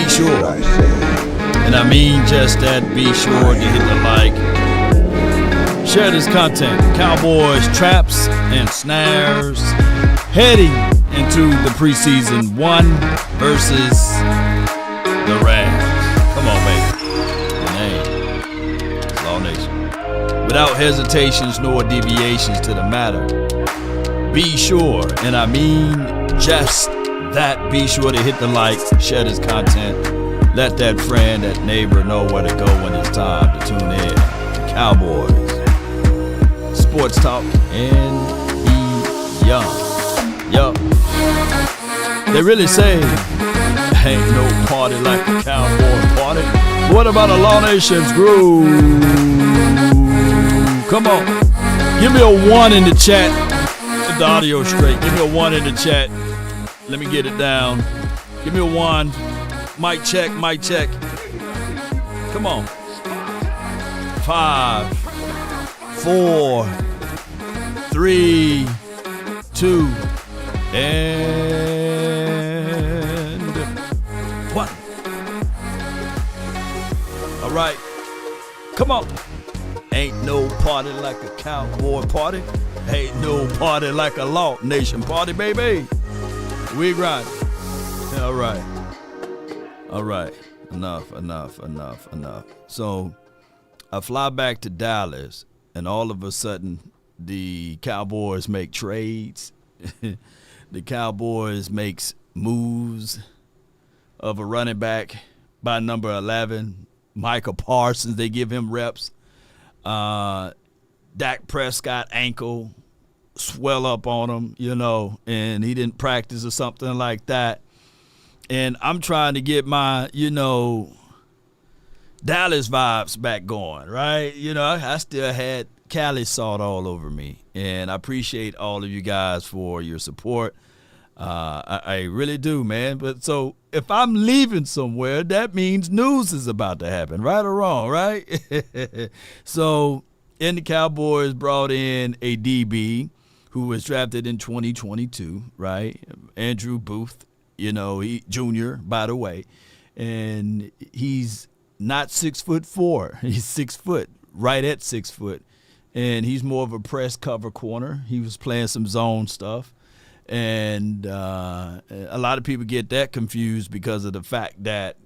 be sure, and I mean just that, be sure to hit the like, share this content. Cowboys, traps, and snares heading into the preseason 1 versus the Rams. Come on, baby. Name. It's Law Nation. Without hesitations nor deviations to the matter, be sure, and I mean just that, be sure to hit the like, share this content, let that friend, that neighbor know where to go when it's time to tune in to Cowboys Sports Talk and be young. Yup. They really say ain't no party like a Cowboy party. What about a Law Nation's groove? Come on. Give me a 1 in the chat. Get the audio straight. Give me a 1 in the chat. Let me get it down. Give me a 1. Mic check, mic check. Come on. 5, 4, 3, 2, and 1. All right. Come on. Ain't no party like a Cowboy party. Ain't no party like a Law Nation party, baby. We grind. All right. All right. Enough. So I fly back to Dallas, and all of a sudden the Cowboys make trades. The Cowboys makes moves of a running back by number 11, Micah Parsons. They give him reps. Dak Prescott ankle swell up on him, and he didn't practice or something like that. And I'm trying to get my, Dallas vibes back going, right? I still had Cali salt all over me. And I appreciate all of you guys for your support. I really do, man. But so if I'm leaving somewhere, that means news is about to happen, right or wrong, right? So, and the Cowboys brought in a DB who was drafted in 2022, right? Andrew Booth, he junior, by the way. And he's not 6'4". He's 6 foot, right at 6 foot. And he's more of a press cover corner. He was playing some zone stuff. And a lot of people get that confused because of the fact that,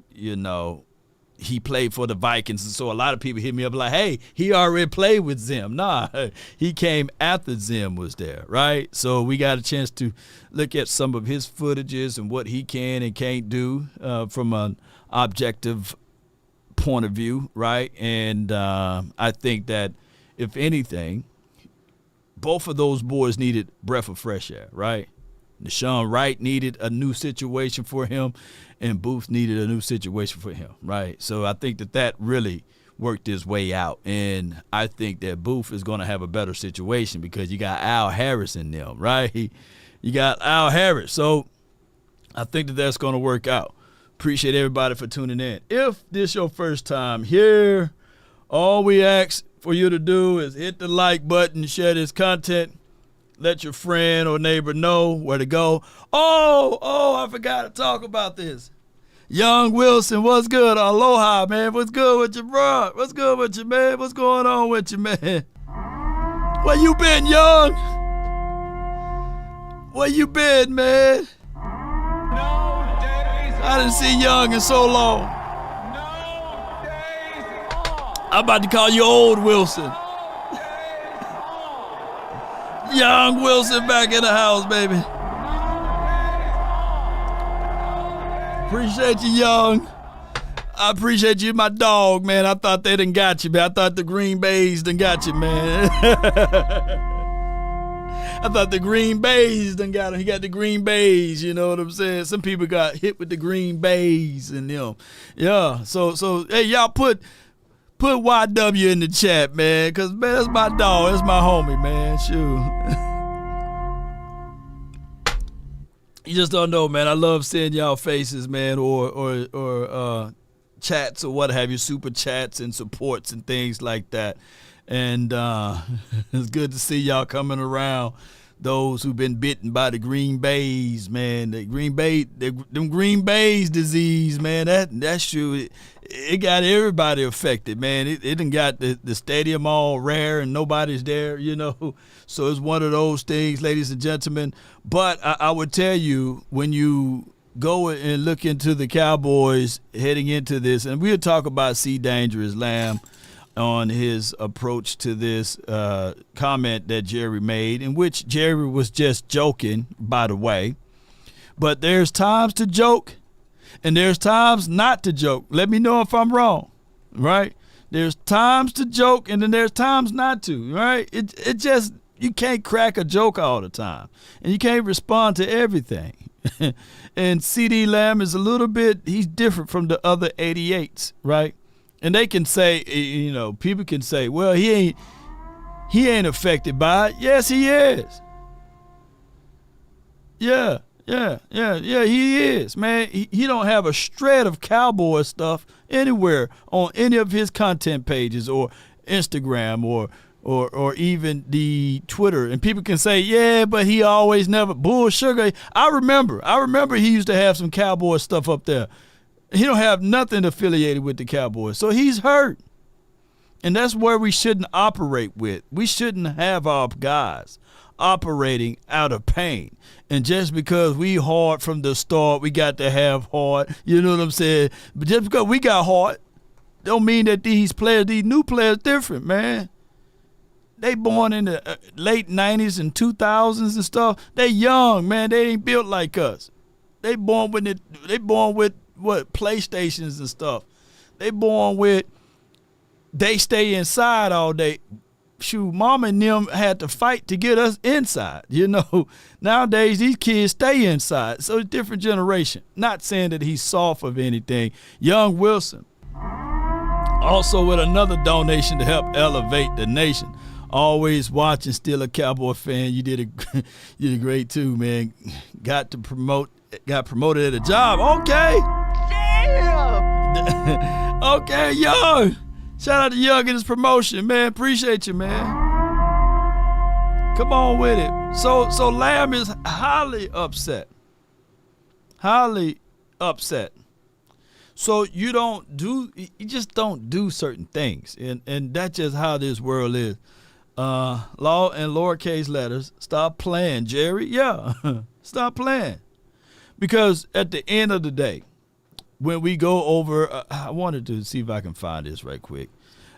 he played for the Vikings. And so a lot of people hit me up like, hey, he already played with Zim. Nah, he came after Zim was there, right? So we got a chance to look at some of his footages and what he can and can't do from an objective point of view, right? And I think that, if anything, both of those boys needed breath of fresh air, right? Deshaun Wright needed a new situation for him, and Booth needed a new situation for him, right? So I think that really worked his way out, and I think that Booth is going to have a better situation because you got Al Harris in them, right? You got Al Harris. So I think that that's going to work out. Appreciate everybody for tuning in. If this is your first time here, all we ask for you to do is hit the like button, share this content, let your friend or neighbor know where to go. Oh, I forgot to talk about this. Young Wilson, what's good? Aloha, man. What's good with you, bro? What's good with you, man? What's going on with you, man? Where you been, Young? Where you been, man? I didn't see Young in so long. I'm about to call you Old Wilson. Young Wilson back in the house, baby. Appreciate you, Young. I appreciate you, my dog, man. I thought they done got you, man. I thought the Green Bays done got you, man. I thought the Green Bays done got him. He got the Green Bays, you know what I'm saying? Some people got hit with the Green Bays and them. Yeah, so hey, y'all put YW in the chat, man, because, man, that's my dog. That's my homie, man. Shoot. You just don't know, man. I love seeing y'all faces, man, or chats or what have you, super chats and supports and things like that. And it's good to see y'all coming around those who've been bitten by the Green Bays, man. The them Green Bays disease, man. That's true. It got everybody affected, man. It done got the stadium all rare and nobody's there, So it's one of those things, ladies and gentlemen. But I would tell you, when you go and look into the Cowboys heading into this, and we'll talk about CeeDee Lamb on his approach to this comment that Jerry made, in which Jerry was just joking, by the way. But there's times to joke, and there's times not to joke. Let me know if I'm wrong, right? There's times to joke, and then there's times not to, right? It just, you can't crack a joke all the time, and you can't respond to everything. And CeeDee Lamb is a little bit, he's different from the other 88s, right? And they can say, people can say, well, he ain't affected by it. Yes, he is. Yeah, he is, man. He don't have a shred of Cowboy stuff anywhere on any of his content pages or Instagram or even the Twitter. And people can say, yeah, but he always never bull sugar. I remember he used to have some Cowboy stuff up there. He don't have nothing affiliated with the Cowboys. So he's hurt. And that's where we shouldn't operate with. We shouldn't have our guys operating out of pain. And just because we hard from the start, we got to have hard. You know what I'm saying? But just because we got hard, don't mean that these new players, different, man. They born in the late 90s and 2000s and stuff. They young, man. They ain't built like us. They born with what, PlayStations and stuff. They born with, they stay inside all day. Shoot, mama and them had to fight to get us inside, Nowadays, these kids stay inside. So it's a different generation. Not saying that he's soft of anything. Young Wilson, also with another donation to help elevate the nation. Always watching, still a Cowboy fan. You did great too, man. Got promoted at a job. Okay. Damn. Okay, Young. Shout out to Young and his promotion, man. Appreciate you, man. Come on with it. So Lamb is highly upset. Highly upset. So you just don't do certain things. And that's just how this world is. Law and lowercase letters. Stop playing, Jerry. Yeah. Stop playing. Because at the end of the day, when we go over, I wanted to see if I can find this right quick.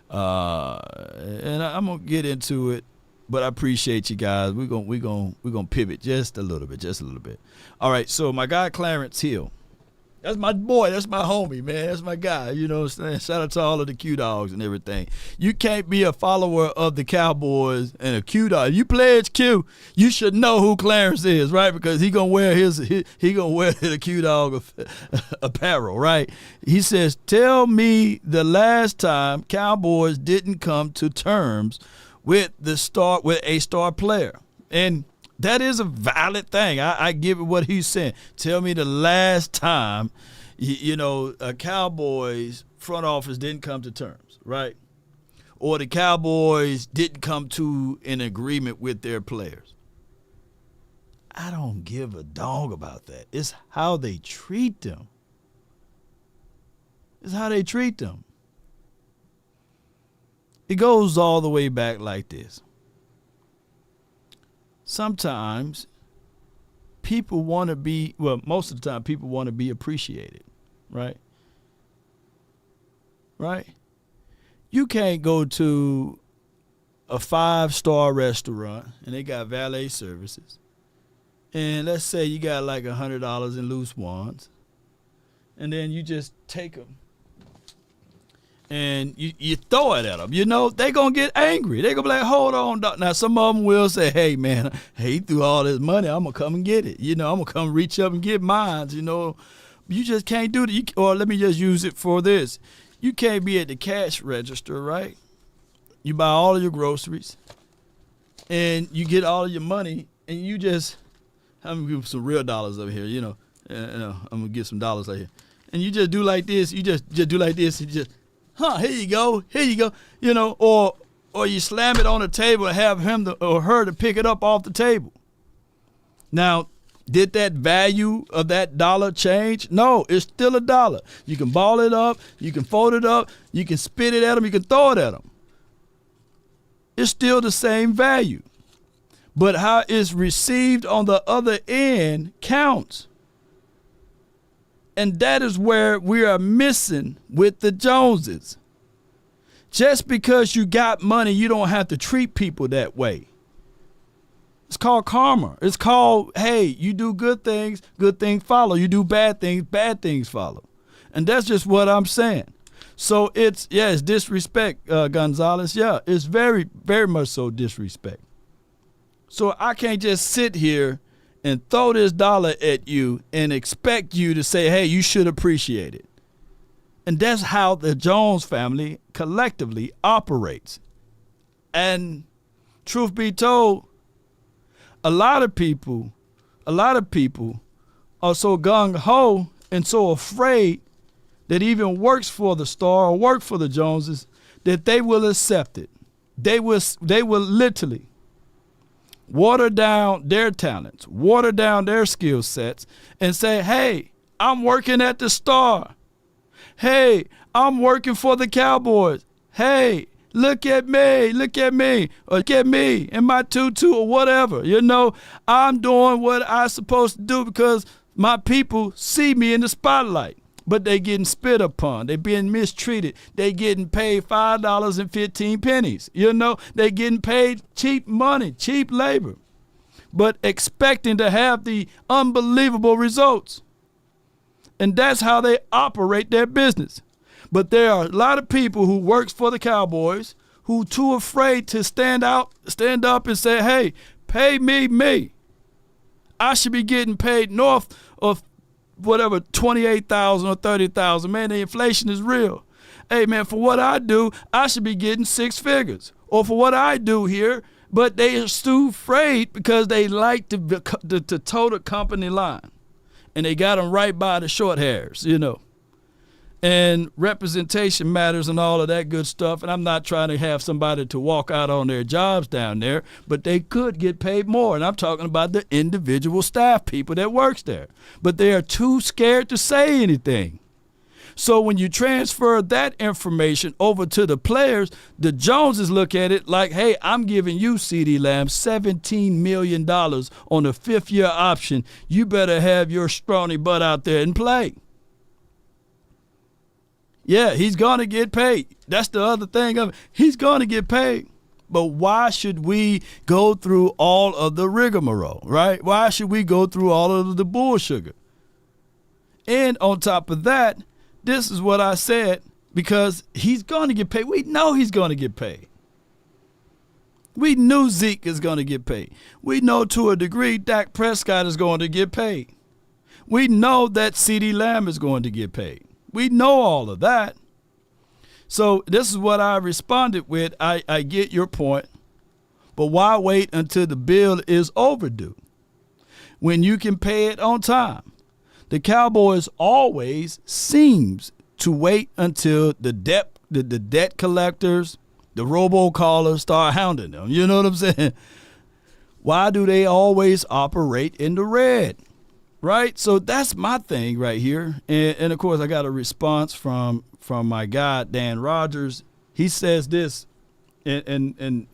And I'm going to get into it, but I appreciate you guys. We're gonna pivot just a little bit. All right, so my guy Clarence Hill. That's my boy. That's my homie, man. That's my guy. You know what I'm saying? Shout out to all of the Q Dogs and everything. You can't be a follower of the Cowboys and a Q Dog. If you pledge Q, you should know who Clarence is, right? Because he gonna wear the Q Dog apparel, right? He says, "Tell me the last time Cowboys didn't come to terms with a star player." And that is a valid thing. I give it what he's saying. Tell me the last time, a Cowboys front office didn't come to terms, right? Or the Cowboys didn't come to an agreement with their players. I don't give a dog about that. It's how they treat them. It goes all the way back like this. Sometimes people want to be, most of the time people want to be appreciated, right? Right? You can't go to a 5-star restaurant and they got valet services. And let's say you got like $100 in loose ones. And then you just take them and you throw it at them. They're going to get angry. They're going to be like, hold on, doc. Now, some of them will say, hey, man, he threw all this money. I'm going to come and get it. I'm going to come reach up and get mine. You just can't do it. Or let me just use it for this. You can't be at the cash register, right? You buy all of your groceries and you get all of your money and you just, I'm going to give some real dollars over here, I'm going to get some dollars right here. And you just do like this. You just do like this. And just, here you go, or you slam it on the table and have him or her to pick it up off the table, Now, did that value of that dollar change? No, it's still a dollar. You can ball it up, you can fold it up, you can spit it at them, you can throw it at them. It's still the same value. But how it's received on the other end counts. And that is where we are missing with the Joneses. Just because you got money, you don't have to treat people that way. It's called karma. It's called, hey, you do good things follow. You do bad things follow. And that's just what I'm saying. So it's disrespect, Gonzalez. Yeah, it's very, very much so disrespect. So I can't just sit here and throw this dollar at you and expect you to say, hey, you should appreciate it. And that's how the Jones family collectively operates. And truth be told, a lot of people are so gung-ho and so afraid that even works for the Star or work for the Joneses that they will accept it. They will literally water down their talents, water down their skill sets, and say, hey, I'm working at the Star. Hey, I'm working for the Cowboys. Hey, look at me, or look at me in my tutu or whatever. You know, I'm doing what I'm supposed to do because my people see me in the spotlight. But they getting spit upon. They being mistreated. They getting paid $5.15. You know, they getting paid cheap money, cheap labor, but expecting to have the unbelievable results. And that's how they operate their business. But there are a lot of people who works for the Cowboys who too afraid to stand up and say, hey, pay me. I should be getting paid north of whatever, 28,000 or 30,000. Man, the inflation is real. Hey, man, for what I do, I should be getting six figures. Or for what I do here, but they are too afraid because they like to toe the company line. And they got them right by the short hairs, you know. And representation matters and all of that good stuff. And I'm not trying to have somebody to walk out on their jobs down there, but they could get paid more. And I'm talking about the individual staff people that works there. But they are too scared to say anything. So when you transfer that information over to the players, the Joneses look at it like, hey, I'm giving you, CeeDee Lamb, $17 million on a fifth-year option. You better have your scrawny butt out there and play. Yeah, he's going to get paid. That's the other thing of it. He's going to get paid. But why should we go through all of the rigmarole, right? Why should we go through all of the bull sugar? And on top of that, this is what I said, because he's going to get paid. We know he's going to get paid. We knew Zeke is going to get paid. We know to a degree Dak Prescott is going to get paid. We know that CeeDee Lamb is going to get paid. We know all of that. So this is what I responded with. I get your point, but why wait until the bill is overdue when you can pay it on time? The Cowboys always seems to wait until the debt collectors, the robocallers start hounding them. You know what I'm saying? Why do they always operate in the red? Right? So that's my thing right here. And of course, I got a response from my guy, Dan Rogers. He says this, and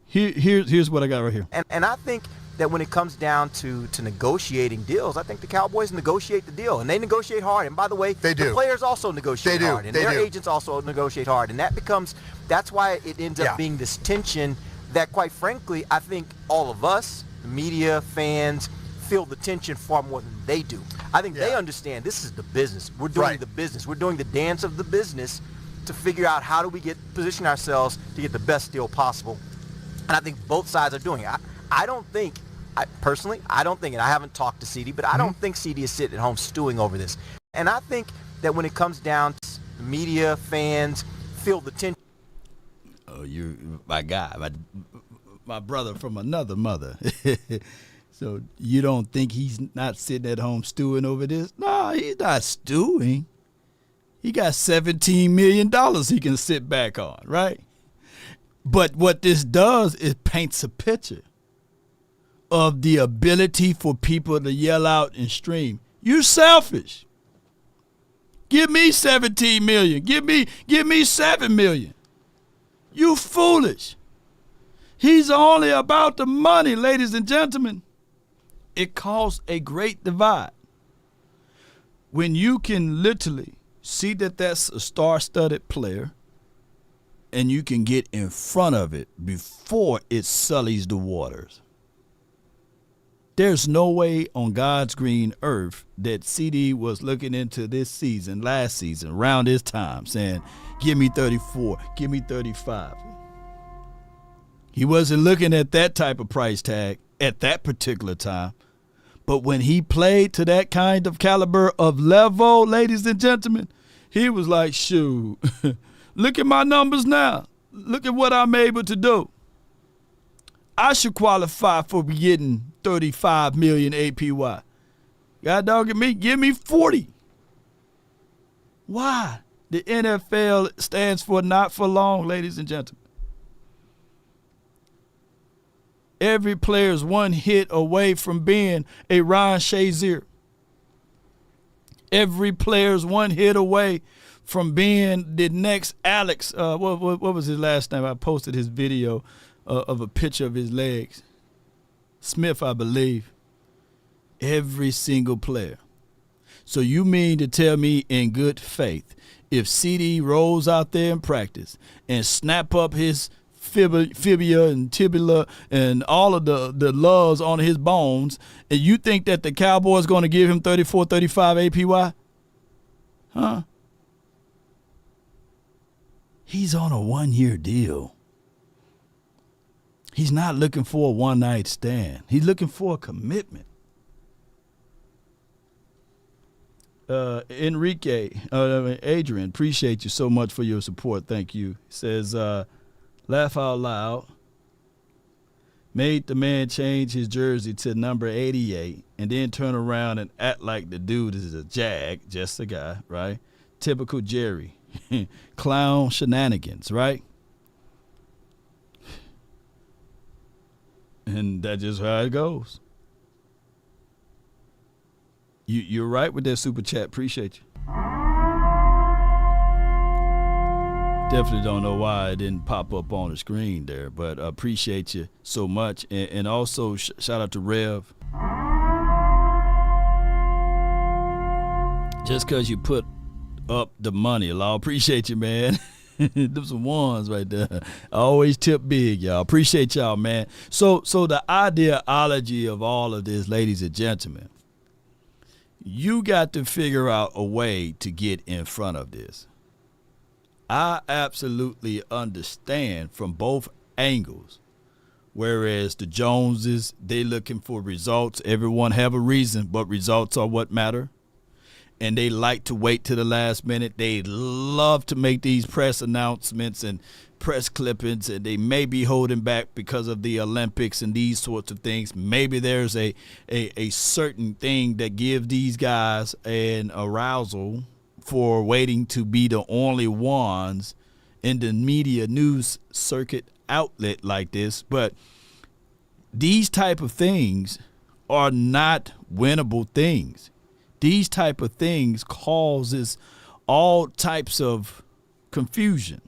here's what I got right here. And I think that when it comes down to negotiating deals, I think the Cowboys negotiate the deal, and they negotiate hard. And by the way, the players also negotiate hard, and their agents also negotiate hard. And that's why it ends up being this tension that, quite frankly, I think all of us, the media, fans, feel the tension far more than they do. I think they understand this is the business. We're doing the business. We're doing the dance of the business to figure out how do we position ourselves to get the best deal possible. And I think both sides are doing it. I don't think, personally, and I haven't talked to CeeDee, but I don't think CeeDee is sitting at home stewing over this. And I think that when it comes down to the media, fans, feel the tension. Oh, you're my guy, my brother from another mother. So you don't think he's not sitting at home stewing over this? No, he's not stewing. He got $17 million he can sit back on, right? But what this does is paints a picture. of the ability for people to yell out and stream. You're selfish. Give me 17 million. Give me 7 million. You foolish. He's only about the money, ladies and gentlemen. It caused a great divide. When you can literally see that that's a star-studded player and you can get in front of it before it sullies the waters. There's no way on God's green earth that CeeDee was looking into this season, last season, around this time, saying, give me 34, give me 35. He wasn't looking at that type of price tag at that particular time. But when he played to that kind of caliber of level, ladies and gentlemen, he was like, shoot, look at my numbers now. Look at what I'm able to do. I should qualify for getting 35 million APY. God dog at me, give me 40. Why? The NFL stands for not for long, ladies and gentlemen. Every player is one hit away from being a Ryan Shazier. Every player is one hit away from being the next Alex. What was his last name? I posted his video of a picture of his legs. Smith, I believe. Every single player. So you mean to tell me in good faith, if CeeDee rolls out there in practice and snap up his fibula and tibula and all of the loves on his bones, and you think that the Cowboys going to give him 34, 35 APY? Huh? He's on a one-year deal. He's not looking for a one-night stand. He's looking for a commitment. Adrian, appreciate you so much for your support. Thank you. Says, laugh out loud. Made the man change his jersey to number 88 and then turn around and act like the dude is a jag, just a guy, right? Typical Jerry. Clown shenanigans, right? And that's just how it goes. You're right with that super chat. Appreciate you. Definitely don't know why it didn't pop up on the screen there, but I appreciate you so much. And also shout out to Rev. Just because you put up the money, Law, appreciate you, man. Them some ones right there. I always tip big, y'all. Appreciate y'all, man. So the ideology of all of this, ladies and gentlemen, you got to figure out a way to get in front of this. I absolutely understand from both angles. Whereas the Joneses, they looking for results. Everyone have a reason, but results are what matter. And they like to wait to the last minute. They love to make these press announcements and press clippings, and they may be holding back because of the Olympics and these sorts of things. Maybe there's a certain thing that gives these guys an arousal for waiting to be the only ones in the media news circuit outlet like this. But these type of things are not winnable things. These type of things causes all types of confusion.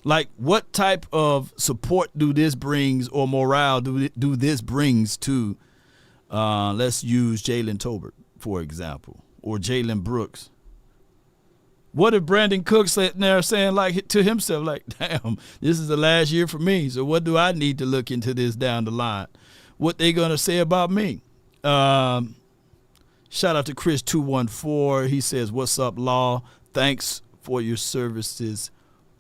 Like, what type of support do this brings, or morale do this brings to, let's use Jalen Tolbert, for example, or Jalen Brooks? What if Brandon Cook sitting there saying like to himself, like, damn, this is the last year for me, so what do I need to look into this down the line? What they going to say about me? Shout out to Chris214. He says, what's up, Law? Thanks for your services.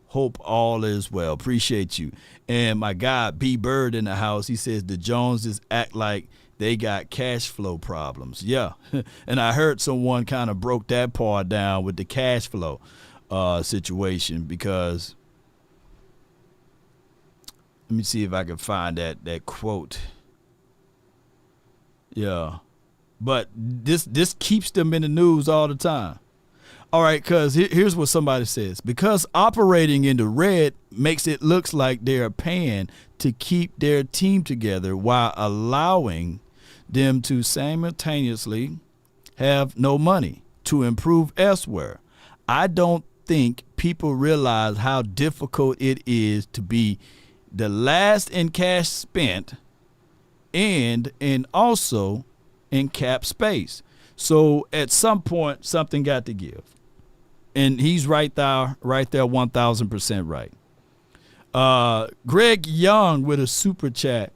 Hope all is well. Appreciate you. And my guy, B. Bird in the house, he says the Joneses act like they got cash flow problems. Yeah. And I heard someone kind of broke that part down with the cash flow situation, because let me see if I can find that quote. Yeah. But this keeps them in the news all the time. All right, because here's what somebody says. Because operating in the red makes it look like they're paying to keep their team together while allowing them to simultaneously have no money to improve elsewhere. I don't think people realize how difficult it is to be the last in cash spent and also in cap space. So at some point, something got to give. And he's right there, 1,000% right. Greg Young with a super chat.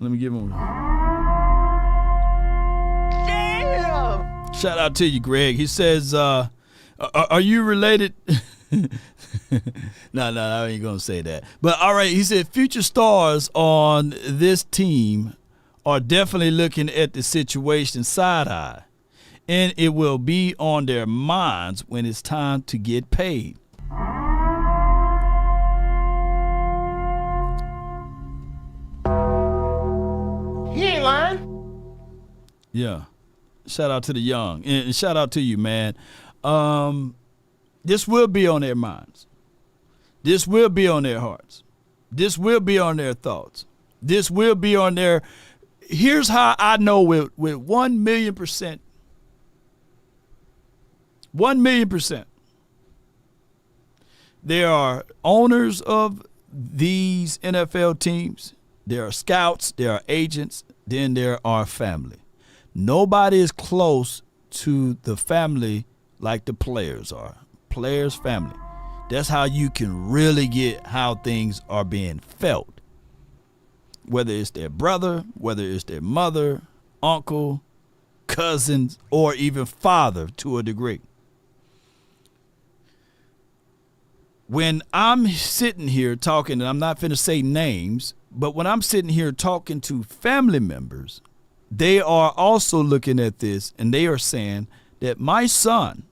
Let me give him Damn! Shout out to you, Greg. He says, are you related? No, I ain't going to say that. But all right, he said future stars on this team are definitely looking at the situation side-eye. And it will be on their minds when it's time to get paid. He ain't lying. Yeah. Shout out to the young. And shout out to you, man. This will be on their minds. This will be on their hearts. This will be on their thoughts. This will be on their... Here's how I know with 1,000,000%. 1,000,000%. There are owners of these NFL teams. There are scouts. There are agents. Then there are family. Nobody is close to the family like the players are. Players' family. That's how you can really get how things are being felt. Whether it's their brother, whether it's their mother, uncle, cousins, or even father to a degree. When I'm sitting here talking, and I'm not finna say names, but when I'm sitting here talking to family members, they are also looking at this and they are saying that my son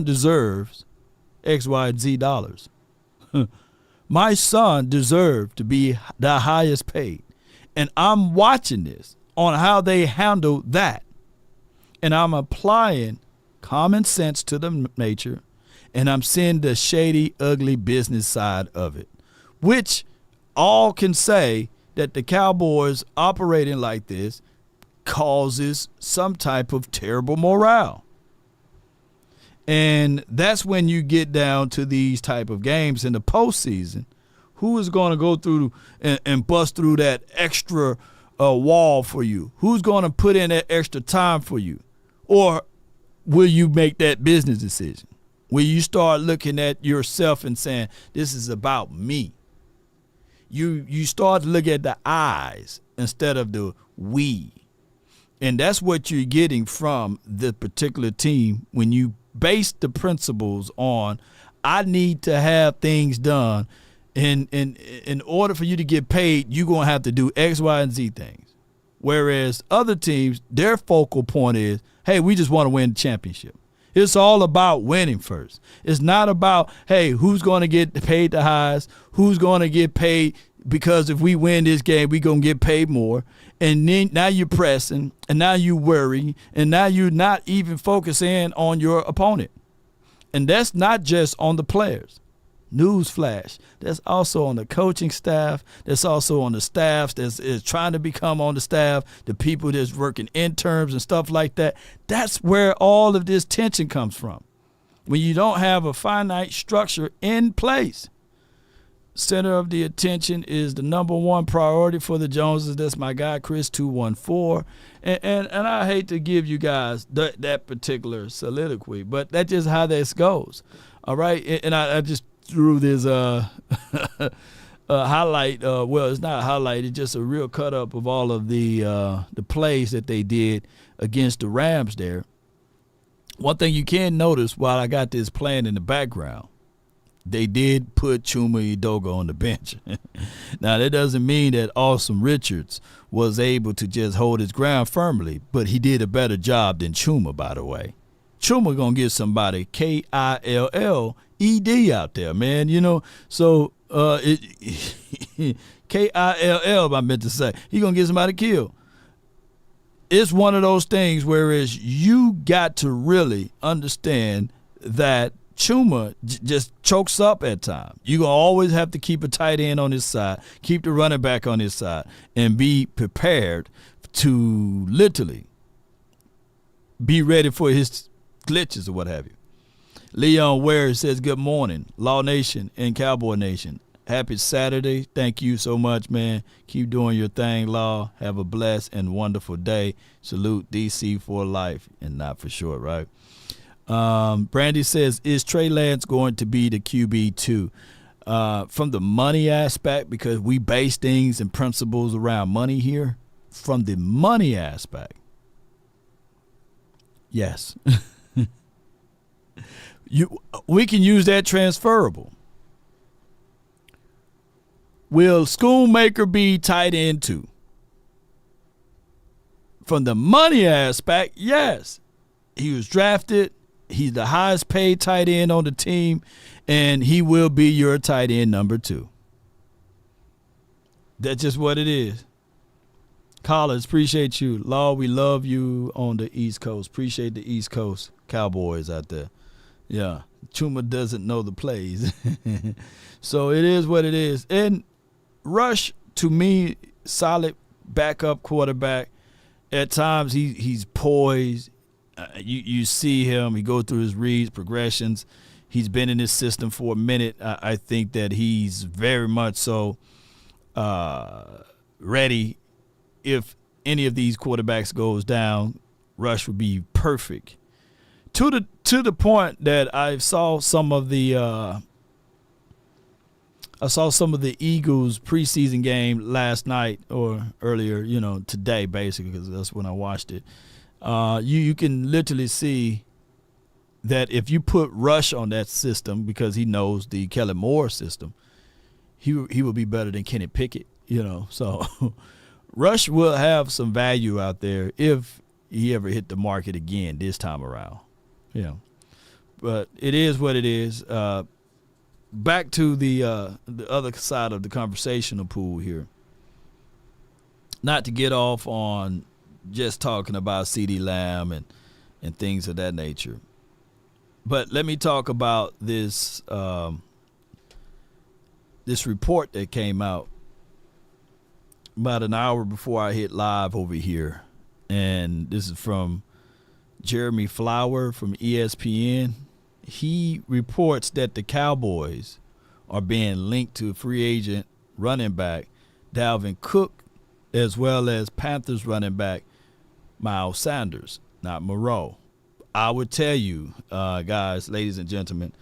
deserves X, Y, and Z dollars. My son deserves to be the highest paid. And I'm watching this on how they handle that. And I'm applying common sense to the nature. And I'm seeing the shady, ugly business side of it, which all can say that the Cowboys operating like this causes some type of terrible morale. And that's when you get down to these type of games in the postseason. Who is going to go through and bust through that extra wall for you? Who's going to put in that extra time for you? Or will you make that business decision? Will you start looking at yourself and saying, this is about me? You start to look at the eyes instead of the we. And that's what you're getting from the particular team when you base the principles on, I need to have things done. And in order for you to get paid, you're going to have to do X, Y, and Z things. Whereas other teams, their focal point is, hey, we just want to win the championship. It's all about winning first. It's not about, hey, who's going to get paid the highest, who's going to get paid because if we win this game, we're going to get paid more. And then now you're pressing, and now you worry, and now you're not even focusing on your opponent. And that's not just on the players. Newsflash. That's also on the coaching staff. That's also on the staffs that's is trying to become on the staff, the people that's working interns and stuff like that. That's where all of this tension comes from. When you don't have a finite structure in place. Center of the attention is the number one priority for the Joneses. That's my guy, Chris 214. And I hate to give you guys that particular soliloquy, but that's just how this goes. All right. And I just threw this highlight. Well, it's not a highlight. It's just a real cut up of all of the plays that they did against the Rams there. One thing you can notice while I got this playing in the background, they did put Chuma Edoga on the bench. Now, that doesn't mean that Awesome Richards was able to just hold his ground firmly, but he did a better job than Chuma, by the way. Chuma going to get somebody K-I-L-L-E-D out there, man. You know, so K-I-L-L, I meant to say. He going to get somebody killed. it's one of those things whereas you got to really understand that Chuma just chokes up at times. You're going to always have to keep a tight end on his side, keep the running back on his side, and be prepared to literally be ready for his glitches or what have you. Leon Ware says, good morning, Law Nation and Cowboy Nation. Happy Saturday. Thank you so much, man. Keep doing your thing, Law. Have a blessed and wonderful day. Salute DC for life and not for short, right? Brandy says, is Trey Lance going to be the QB2? From the money aspect, because we base things and principles around money here, from the money aspect, yes. We can use that transferable. Will Schoonmaker be tight end 2? From the money aspect, yes. He was drafted. He's the highest paid tight end on the team, and he will be your tight end number 2. That's just what it is. Collins, appreciate you. Law, we love you on the East Coast. Appreciate the East Coast Cowboys out there. Yeah, Chuma doesn't know the plays. So it is what it is. And Rush, to me, solid backup quarterback. At times he's poised. You see him. He goes through his reads, progressions. He's been in this system for a minute. I think that he's very much so ready. If any of these quarterbacks goes down, Rush would be perfect. To the point that I saw some of the Eagles preseason game last night or earlier, today basically, because that's when I watched it. You can literally see that if you put Rush on that system, because he knows the Kellen Moore system, he will be better than Kenny Pickett, So Rush will have some value out there if he ever hit the market again this time around. But it is what it is. Back to the other side of the conversational pool here. Not to get off on just talking about CeeDee Lamb and things of that nature. But let me talk about this this report that came out about an hour before I hit live over here. And this is from Jeremy Flower from ESPN. He reports that the Cowboys are being linked to free agent running back Dalvin Cook, as well as Panthers running back Miles Sanders, not Moreau. I would tell you, guys, ladies and gentlemen,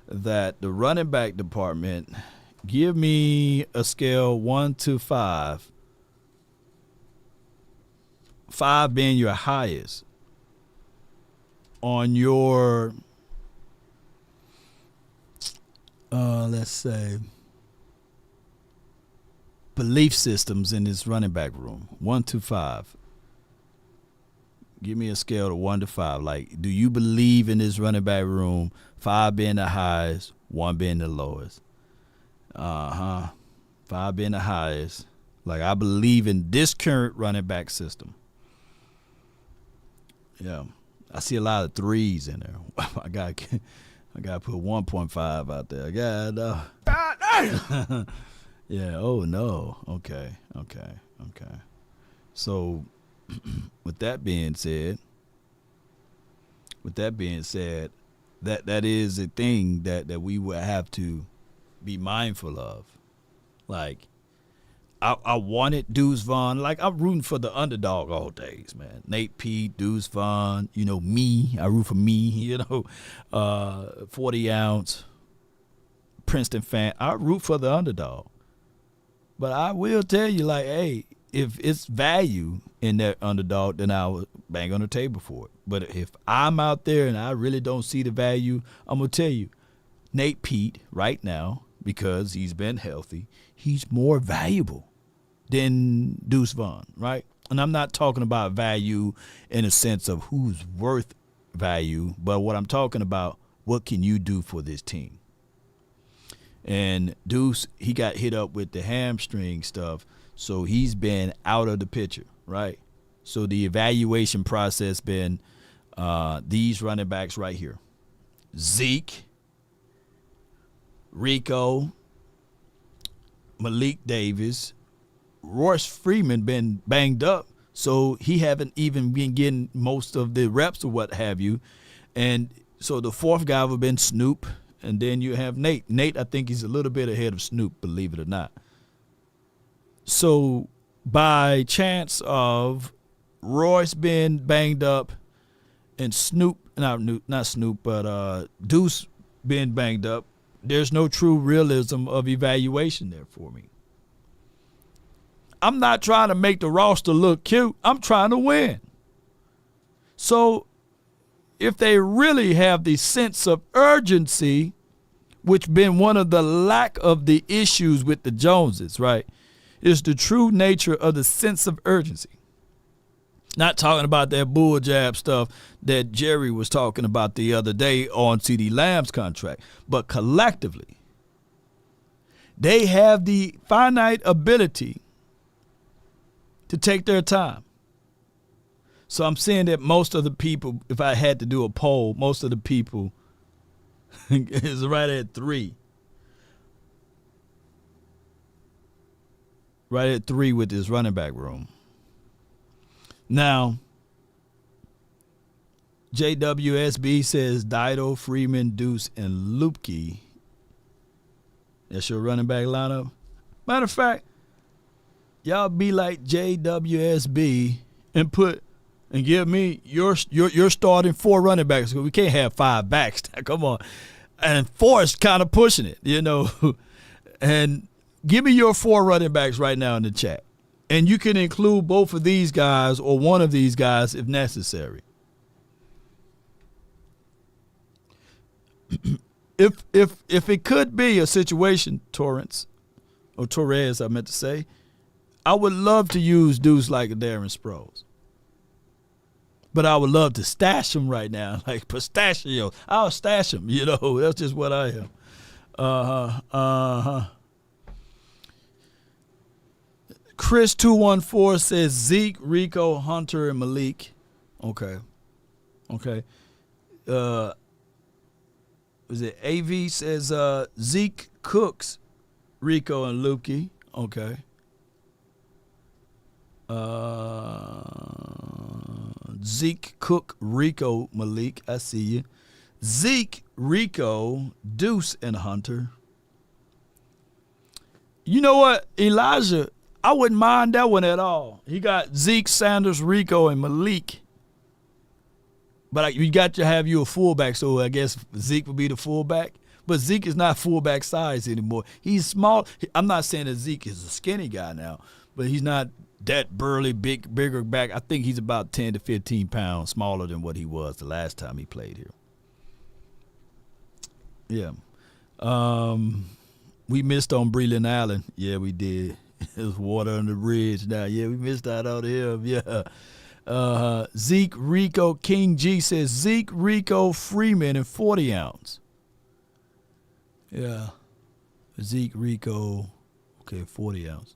that the running back department, give me a scale 1 to 5, 5 being your highest, on your, let's say, belief systems in this running back room, 1 to 5. Give me a scale of 1 to 5. Like, do you believe in this running back room? 5 being the highest, 1 being the lowest. 5 being the highest. Like, I believe in this current running back system. Yeah. I see a lot of 3s in there. I got to put 1.5 out there. God, yeah. Oh no. Okay. So, with that being said, that is a thing that we will have to be mindful of. Like, I wanted Deuce Vaughn. Like, I'm rooting for the underdog all days, man. Nate Pete, Deuce Vaughn, me. I root for me, 40 ounce Princeton fan. I root for the underdog. But I will tell you, like, hey, if it's value in that underdog, then I'll bang on the table for it. But if I'm out there and I really don't see the value, I'm going to tell you, Nate Pete right now, because he's been healthy, he's more valuable than Deuce Vaughn, right? And I'm not talking about value in a sense of who's worth value, but what I'm talking about, what can you do for this team? And Deuce, he got hit up with the hamstring stuff, so he's been out of the picture, right? So the evaluation process been these running backs right here. Zeke, Rico, Malik Davis, Royce Freeman been banged up, so he haven't even been getting most of the reps or what have you. And so the fourth guy would have been Snoop, and then you have Nate. Nate, I think he's a little bit ahead of Snoop, believe it or not. So by chance of Royce being banged up and Snoop, not Snoop, but Deuce being banged up, there's no true realism of evaluation there for me. I'm not trying to make the roster look cute. I'm trying to win. So if they really have the sense of urgency, which been one of the lack of the issues with the Joneses, right, is the true nature of the sense of urgency. Not talking about that bull jab stuff that Jerry was talking about the other day on CeeDee Lamb's contract, but collectively, they have the finite ability to take their time. So I'm saying that most of the people, if I had to do a poll, most of the people is right at 3. Right at 3 with this running back room. Now, JWSB says Dido, Freeman, Deuce, and Lupke. That's your running back lineup. Matter of fact, y'all be like JWSB and give me your starting 4 running backs, because we can't have 5 backs. Come on. And 4 is kind of pushing it, you know. And give me your 4 running backs right now in the chat. And you can include both of these guys or one of these guys if necessary. If it could be a situation, Torrance, or Torres, I meant to say, I would love to use dudes like Darren Sproles. But I would love to stash him right now, like pistachio. I'll stash him, you know. That's just what I am. Chris214 says Zeke, Rico, Hunter, and Malik. Okay. Was it AV says Zeke, Cooks, Rico, and Lukey. Okay. Zeke, Cook, Rico, Malik. I see you. Zeke, Rico, Deuce, and Hunter. You know what, Elijah? I wouldn't mind that one at all. He got Zeke, Sanders, Rico, and Malik. But you got to have you a fullback, so I guess Zeke would be the fullback. But Zeke is not fullback size anymore. He's small. I'm not saying that Zeke is a skinny guy now, but he's not that burly, bigger back. I think he's about 10 to 15 pounds smaller than what he was the last time he played here. Yeah. We missed on Breland Allen. Yeah, we did. There's water on the bridge now. Yeah, we missed out on him. Yeah. Zeke, Rico, King G says Zeke, Rico, Freeman, and 40 ounce. Yeah. Zeke, Rico, okay, 40 ounce.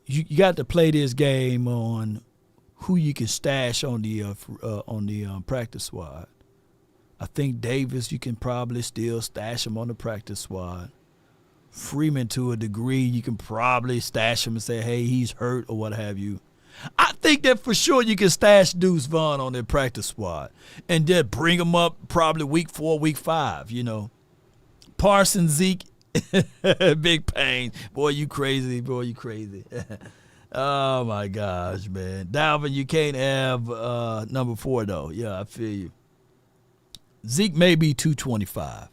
You got to play this game on who you can stash on the practice squad. I think Davis, you can probably still stash him on the practice squad. Freeman, to a degree, you can probably stash him and say, hey, he's hurt or what have you. I think that for sure you can stash Deuce Vaughn on their practice squad and then bring him up probably week 4, week 5, you know. Parsons, Zeke, big pain. Boy, you crazy. Oh, my gosh, man. Dalvin, you can't have number 4, though. Yeah, I feel you. Zeke may be 225.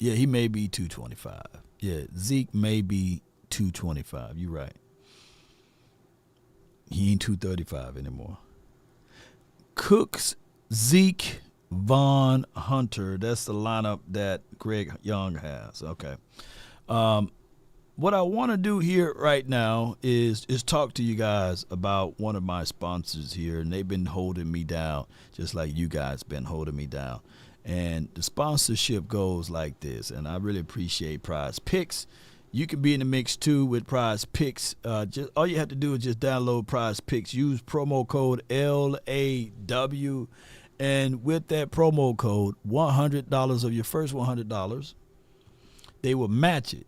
Yeah, he may be 225. Yeah, Zeke may be 225. You're right. He ain't 235 anymore. Cooks, Zeke, Vaughn, Hunter. That's the lineup that Greg Young has. Okay. What I want to do here right now is talk to you guys about one of my sponsors here, and they've been holding me down just like you guys been holding me down. And the sponsorship goes like this, and I really appreciate PrizePicks. you can be in the mix too with PrizePicks. Just all you have to do is just download PrizePicks. Use promo code LAW, and with that promo code, $100 of your first $100, they will match it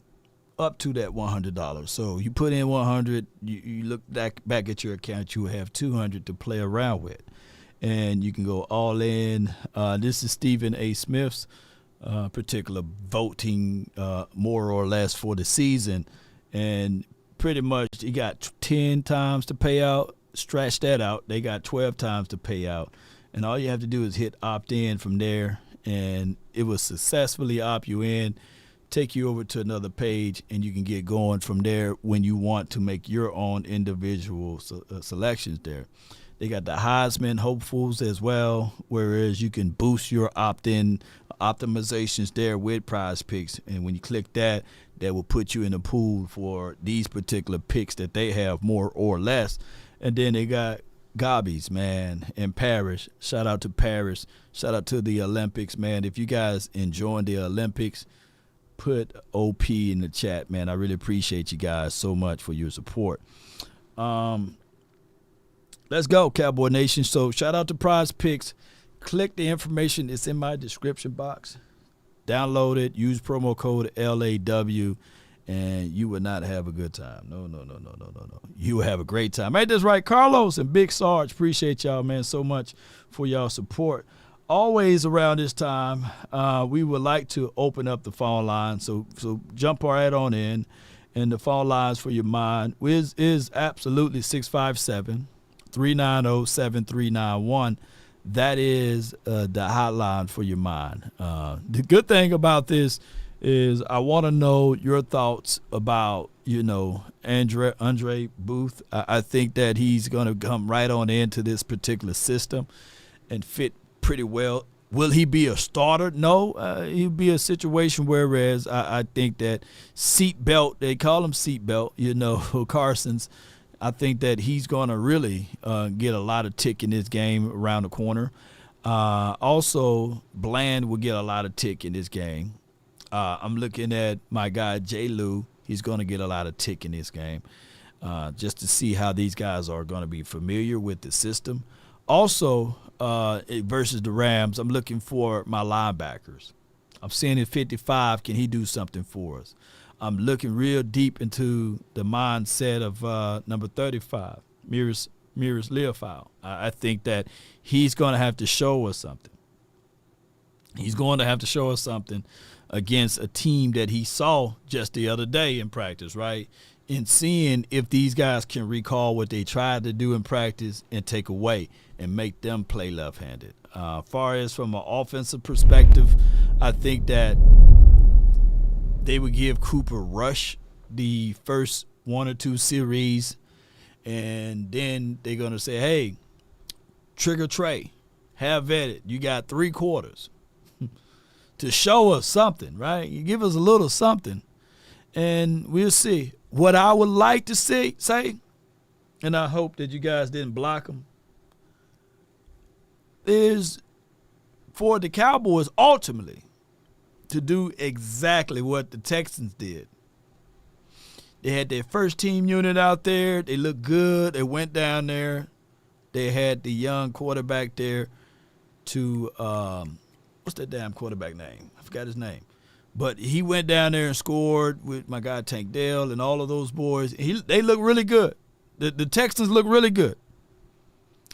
up to that $100. So you put in 100, you look back at your account, you will have 200 to play around with, and you can go all in. This is Stephen A. Smith's particular voting, more or less, for the season, and pretty much he got 10 times to pay out. Stretch that out, they got 12 times to pay out, and all you have to do is hit opt in from there, and it will successfully opt you in, take you over to another page, and you can get going from there when you want to make your own individual selections there. They got the Heisman hopefuls as well, whereas you can boost your opt-in optimizations there with PrizePicks. And when you click that, that will put you in the pool for these particular picks that they have, more or less. And then they got Gobbies, man, and Paris. Shout out to Paris. Shout out to the Olympics, man. If you guys enjoying the Olympics, put OP in the chat, man. I really appreciate you guys so much for your support. Let's go, Cowboy Nation. So shout out to PrizePicks. Click the information. It's in my description box. Download it. Use promo code LAW, and you will not have a good time. No. You will have a great time. Ain't this right? Carlos and Big Sarge, appreciate y'all, man, so much for y'all support. Always around this time, we would like to open up the phone line. So jump right on in. And the phone lines for your mind is absolutely 657-390-7391. That is the hotline for your mind. The good thing about this is I want to know your thoughts about, Andre Booth. I think that he's going to come right on into this particular system and fit pretty well. Will he be a starter? No. He'll be a situation whereas I think that seatbelt, they call him seatbelt, Carson's, I think that he's going to really get a lot of tick in this game around the corner. Also, Bland will get a lot of tick in this game. I'm looking at my guy, J. Lou. He's going to get a lot of tick in this game just to see how these guys are going to be familiar with the system. Also, versus the Rams, I'm looking for my linebackers. I'm seeing at 55, can he do something for us? I'm looking real deep into the mindset of number 35, Miris Leofau. I think that he's going to have to show us something. He's going to have to show us something against a team that he saw just the other day in practice, right? And seeing if these guys can recall what they tried to do in practice and take away and make them play left-handed. Far as from an offensive perspective, I think that they would give Cooper Rush the first one or two series, and then they're going to say, hey, trigger Trey, have at it. You got 3 quarters to show us something, right? You give us a little something, and we'll see. What I would like to say, and I hope that you guys didn't block them, is for the Cowboys ultimately to do exactly what the Texans did. They had their first team unit out there. They looked good. They went down there. They had the young quarterback there to what's that damn quarterback name? I forgot his name. But he went down there and scored with my guy Tank Dell and all of those boys. They look really good. The Texans look really good.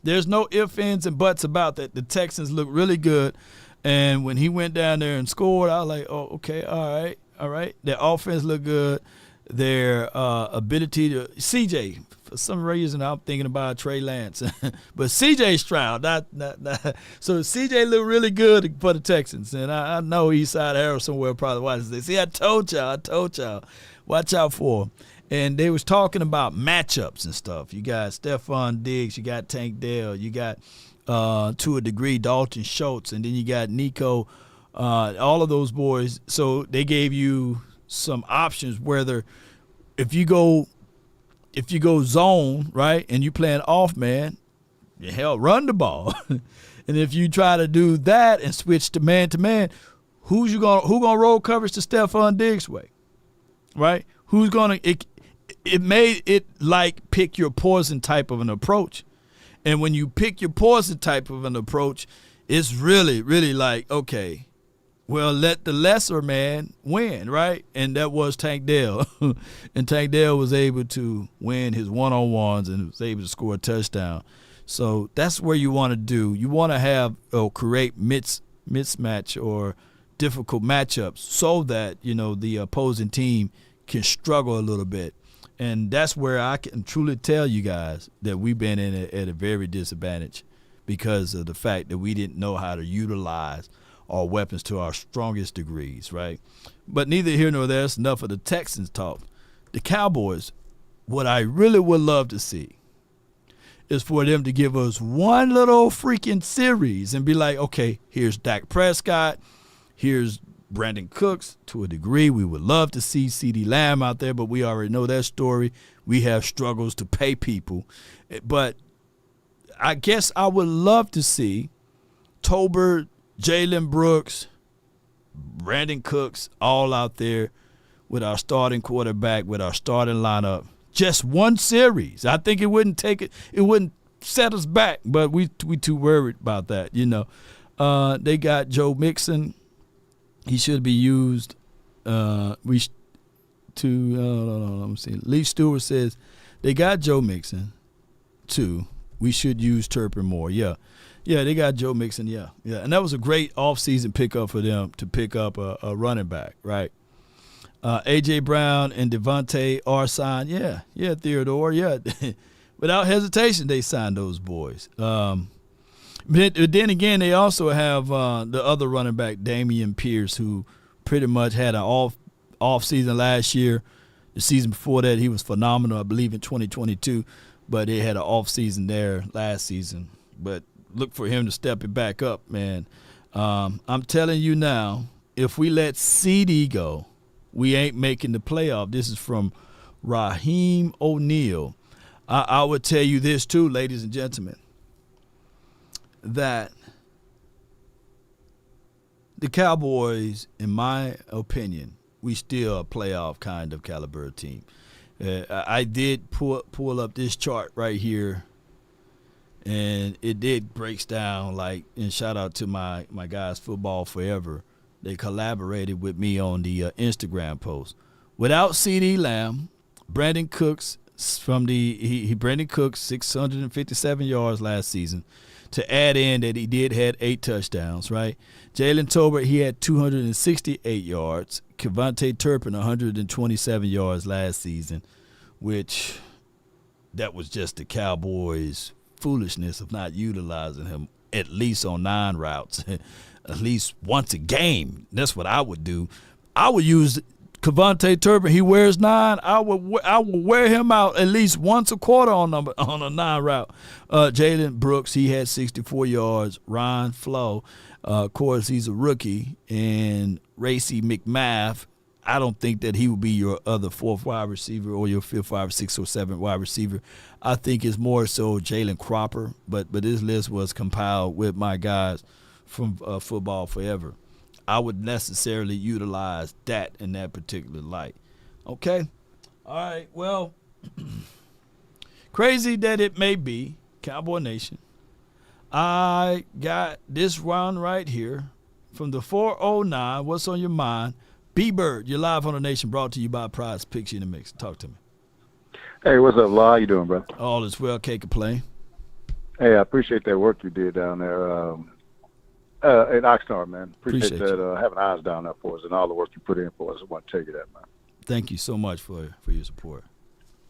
There's no ifs, ands, and buts about that. The Texans look really good. And when he went down there and scored, I was like, oh, okay, all right. Their offense looked good. Their ability to – CJ, for some reason I'm thinking about Trey Lance. But CJ Stroud, not. So CJ looked really good for the Texans. And I know Eastside Arrow somewhere probably watches this. See, I told y'all. Watch out for him. And they was talking about matchups and stuff. You got Stephon Diggs. You got Tank Dell. You got, to a degree, Dalton Schultz. And then you got Nico, all of those boys. So they gave you some options, whether if you go zone, right, and you playing off man, hell, run the ball. And if you try to do that and switch to man, who gonna roll coverage to Stephon Diggs' way, right? Who's going to – it made it like pick your poison type of an approach. And when you pick your poison type of an approach, it's really, really like, okay, well, let the lesser man win, right? And that was Tank Dell. And Tank Dell was able to win his one-on-ones and was able to score a touchdown. So that's where you want to do. You want to have or create mismatch or difficult matchups so that, the opposing team can struggle a little bit. And that's where I can truly tell you guys that we've been at a very disadvantage because of the fact that we didn't know how to utilize our weapons to our strongest degrees, right? But neither here nor there. It's enough of the Texans talk. The Cowboys, what I really would love to see is for them to give us one little freaking series and be like, okay, here's Dak Prescott, here's Brandon Cooks. To a degree, we would love to see CeeDee Lamb out there, but we already know that story. We have struggles to pay people. But I guess I would love to see Tolbert, Jalen Brooks, Brandon Cooks all out there with our starting quarterback, with our starting lineup. Just one series. I think it wouldn't set us back, but we too worried about that, They got Joe Mixon. He should be used. Let me see. Lee Stewart says they got Joe Mixon too. We should use Turpin more. Yeah, they got Joe Mixon. Yeah. And that was a great offseason pickup for them to pick up a running back, right? A.J. Brown and Devontae are signed. Yeah, Theodore. Yeah, without hesitation they signed those boys. But then again, they also have the other running back, Damian Pierce, who pretty much had an off season last year. The season before that, he was phenomenal, I believe, in 2022. But they had an off season there last season. But look for him to step it back up, man. I'm telling you now, if we let CeeDee go, we ain't making the playoff. This is from Raheem O'Neal. I would tell you this too, ladies and gentlemen, that the Cowboys, in my opinion, we still a playoff kind of caliber team. I did pull up this chart right here, and it did breaks down and shout out to my guys, Football Forever. They collaborated with me on the Instagram post. Without CeeDee Lamb, Brandon Cooks Brandon Cooks 657 yards last season. To add in that he did had 8 touchdowns, right? Jalen Tolbert, he had 268 yards. Kevontae Turpin, 127 yards last season, which that was just the Cowboys' foolishness of not utilizing him at least on 9 routes, at least once a game. That's what I would do. I would use Kevontae Turpin. He wears 9. I would wear him out at least once a quarter on a 9 route. Jalen Brooks, he had 64 yards. Ryan Flo, of course, he's a rookie. And Racy McMath, I don't think that he will be your other 4th wide receiver or your 5th, 6th, or 7th wide receiver. I think it's more so Jalen Cropper. But this list was compiled with my guys from Football Forever. I would necessarily utilize that in that particular light. Okay? All right. Well, crazy that it may be, Cowboy Nation, I got this one right here from the 409. What's on your mind? B-Bird, you're live on the Nation, brought to you by PrizePicks. You in the mix. Talk to me. Hey, what's up, Law? How you doing, bro? All is well. Can't complain. Hey, I appreciate that work you did down there. In Oxnard, man. Appreciate that having eyes down there for us and all the work you put in for us. I want to tell you that, man. Thank you so much for your support.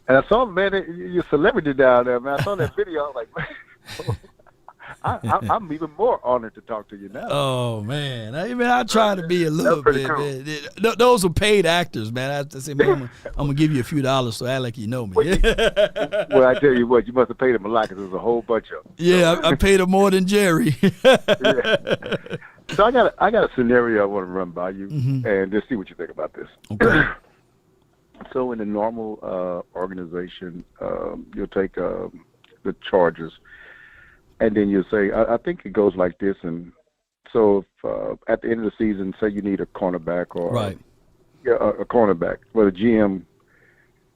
And I saw, man, your celebrity down there, man. I saw that video. I was like, man, I'm even more honored to talk to you now. Oh, man. I try to be a little bit, cool. Man. Those are paid actors, man. I have to say, man, I'm going to give you a few dollars so act like you know me. Well, I tell you what, you must have paid them a lot because there's a whole bunch of them. Yeah, I paid them more than Jerry. Yeah. So I got a scenario I want to run by you and just see what you think about this. Okay. So in a normal organization, you'll take the Chargers, and then you'll say, I think it goes like this. And so if, at the end of the season, say you need a cornerback or right. A cornerback, well, the GM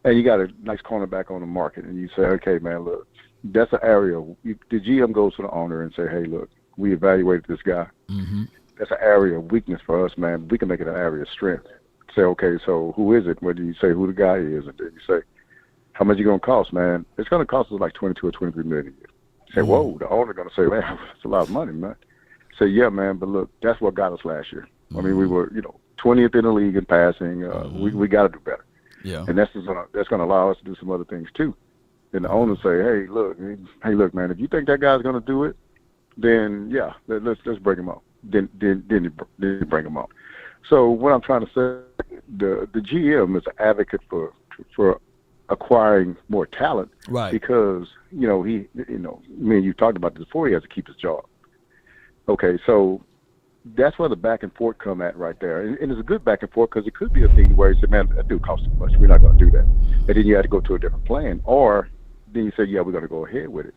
and you got a nice cornerback on the market, and you say, okay, man, look, that's an area. The GM goes to the owner and say, hey, look, we evaluated this guy. Mm-hmm. That's an area of weakness for us, man. We can make it an area of strength. Say, okay, so who is it? Whether you say who the guy is, and then you say, how much you going to cost, man? It's going to cost us like $22 or $23 million a year. Say, whoa, the owner going to say, man, that's a lot of money, man. Say, yeah, man, but look, that's what got us last year. I mean, we were, 20th in the league in passing. We got to do better. Yeah. And that's going to allow us to do some other things too. Then the owner say, hey, look, man, if you think that guy's going to do it, then yeah, let's bring him up. Then you bring him up. So what I'm trying to say, the GM is an advocate for acquiring more talent, right? Because me and you talked about this before. He has to keep his job. Okay, so that's where the back and forth come at right there, and it's a good back and forth because it could be a thing where you say, man, that dude costs too much. We're not going to do that, and then you had to go to a different plan, or then you say, yeah, we're going to go ahead with it.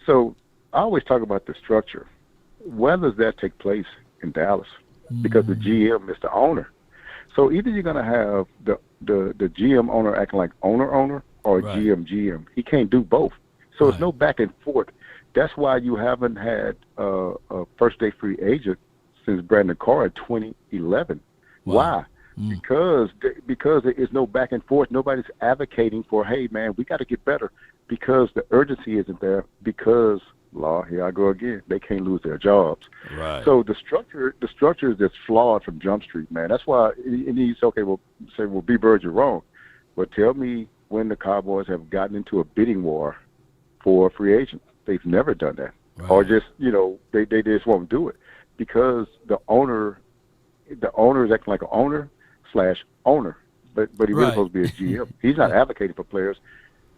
So I always talk about the structure. When does that take place in Dallas? Because the GM is the owner. So either you're going to have the GM owner acting like owner, or right. GM. He can't do both. So right. It's no back and forth. That's why you haven't had a first-day free agent since Brandon Carr in 2011. Wow. Why? Because there is no back and forth. Nobody's advocating for, hey, man, we got to get better, because the urgency isn't there, because, here I go again, they can't lose their jobs. Right. So the structure is just flawed from Jump Street, man. That's why it needs, okay, well, B-Bird, you're wrong. But tell me when the Cowboys have gotten into a bidding war for a free agent. They've never done that. Right. Or just, they just won't do it, because the owner is acting like an owner/owner, but he really right. supposed to be a GM. He's not advocating for players.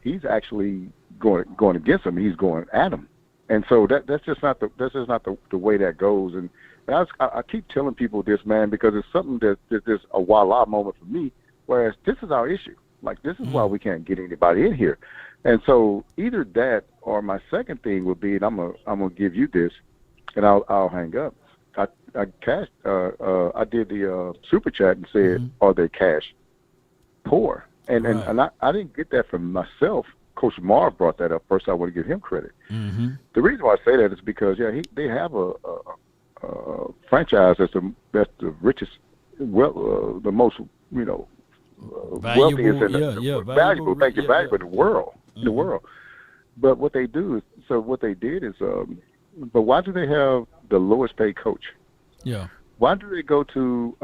He's actually going against them. He's going at them. And so that's just not the way that goes. And I keep telling people this, man, because it's something that's a voila moment for me. Whereas this is our issue. Like, this is why we can't get anybody in here. And so either that, or my second thing would be, and I'm gonna give you this, and I'll hang up. I did the super chat and said, are they cash poor? And right. and I didn't get that from myself. Coach Marv brought that up first. I want to give him credit. Mm-hmm. The reason why I say that is because they have a franchise that's the richest, the most wealthiest and valuable. Thank you, valuable in the world. In the world. But what they do is, but why do they have the lowest paid coach? Yeah. Why do they go to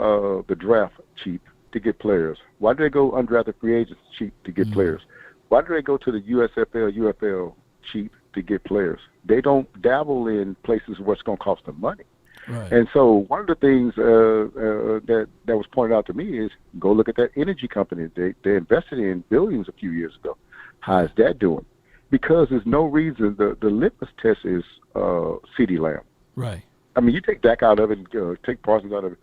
the draft cheap to get players? Why do they go undrafted free agents cheap to get players? Why do they go to the USFL, UFL cheap to get players? They don't dabble in places where it's going to cost them money. Right. And so one of the things that was pointed out to me is, go look at that energy company. They invested in billions a few years ago. How is that doing? Because there's no reason. The litmus test is CeeDee Lamb. Right. I mean, you take Dak out of it, take Parsons out of it.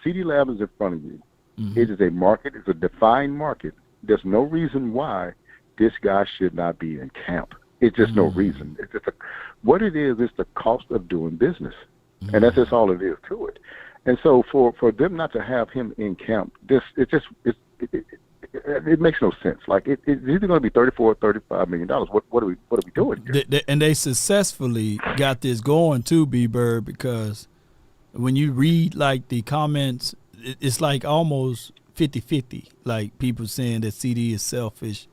CeeDee Lamb is in front of you. Mm-hmm. It is a market. It's a defined market. There's no reason why this guy should not be in camp. It's just no reason. It's just what it is the cost of doing business. And that's just all it is to it. And so for them not to have him in camp, it makes no sense. Like, it's either going to be $34 or $35 million. What are we doing here? And they successfully got this going too, B-Bird, because when you read like the comments, it's like almost 50-50. Like, people saying that CD is selfish,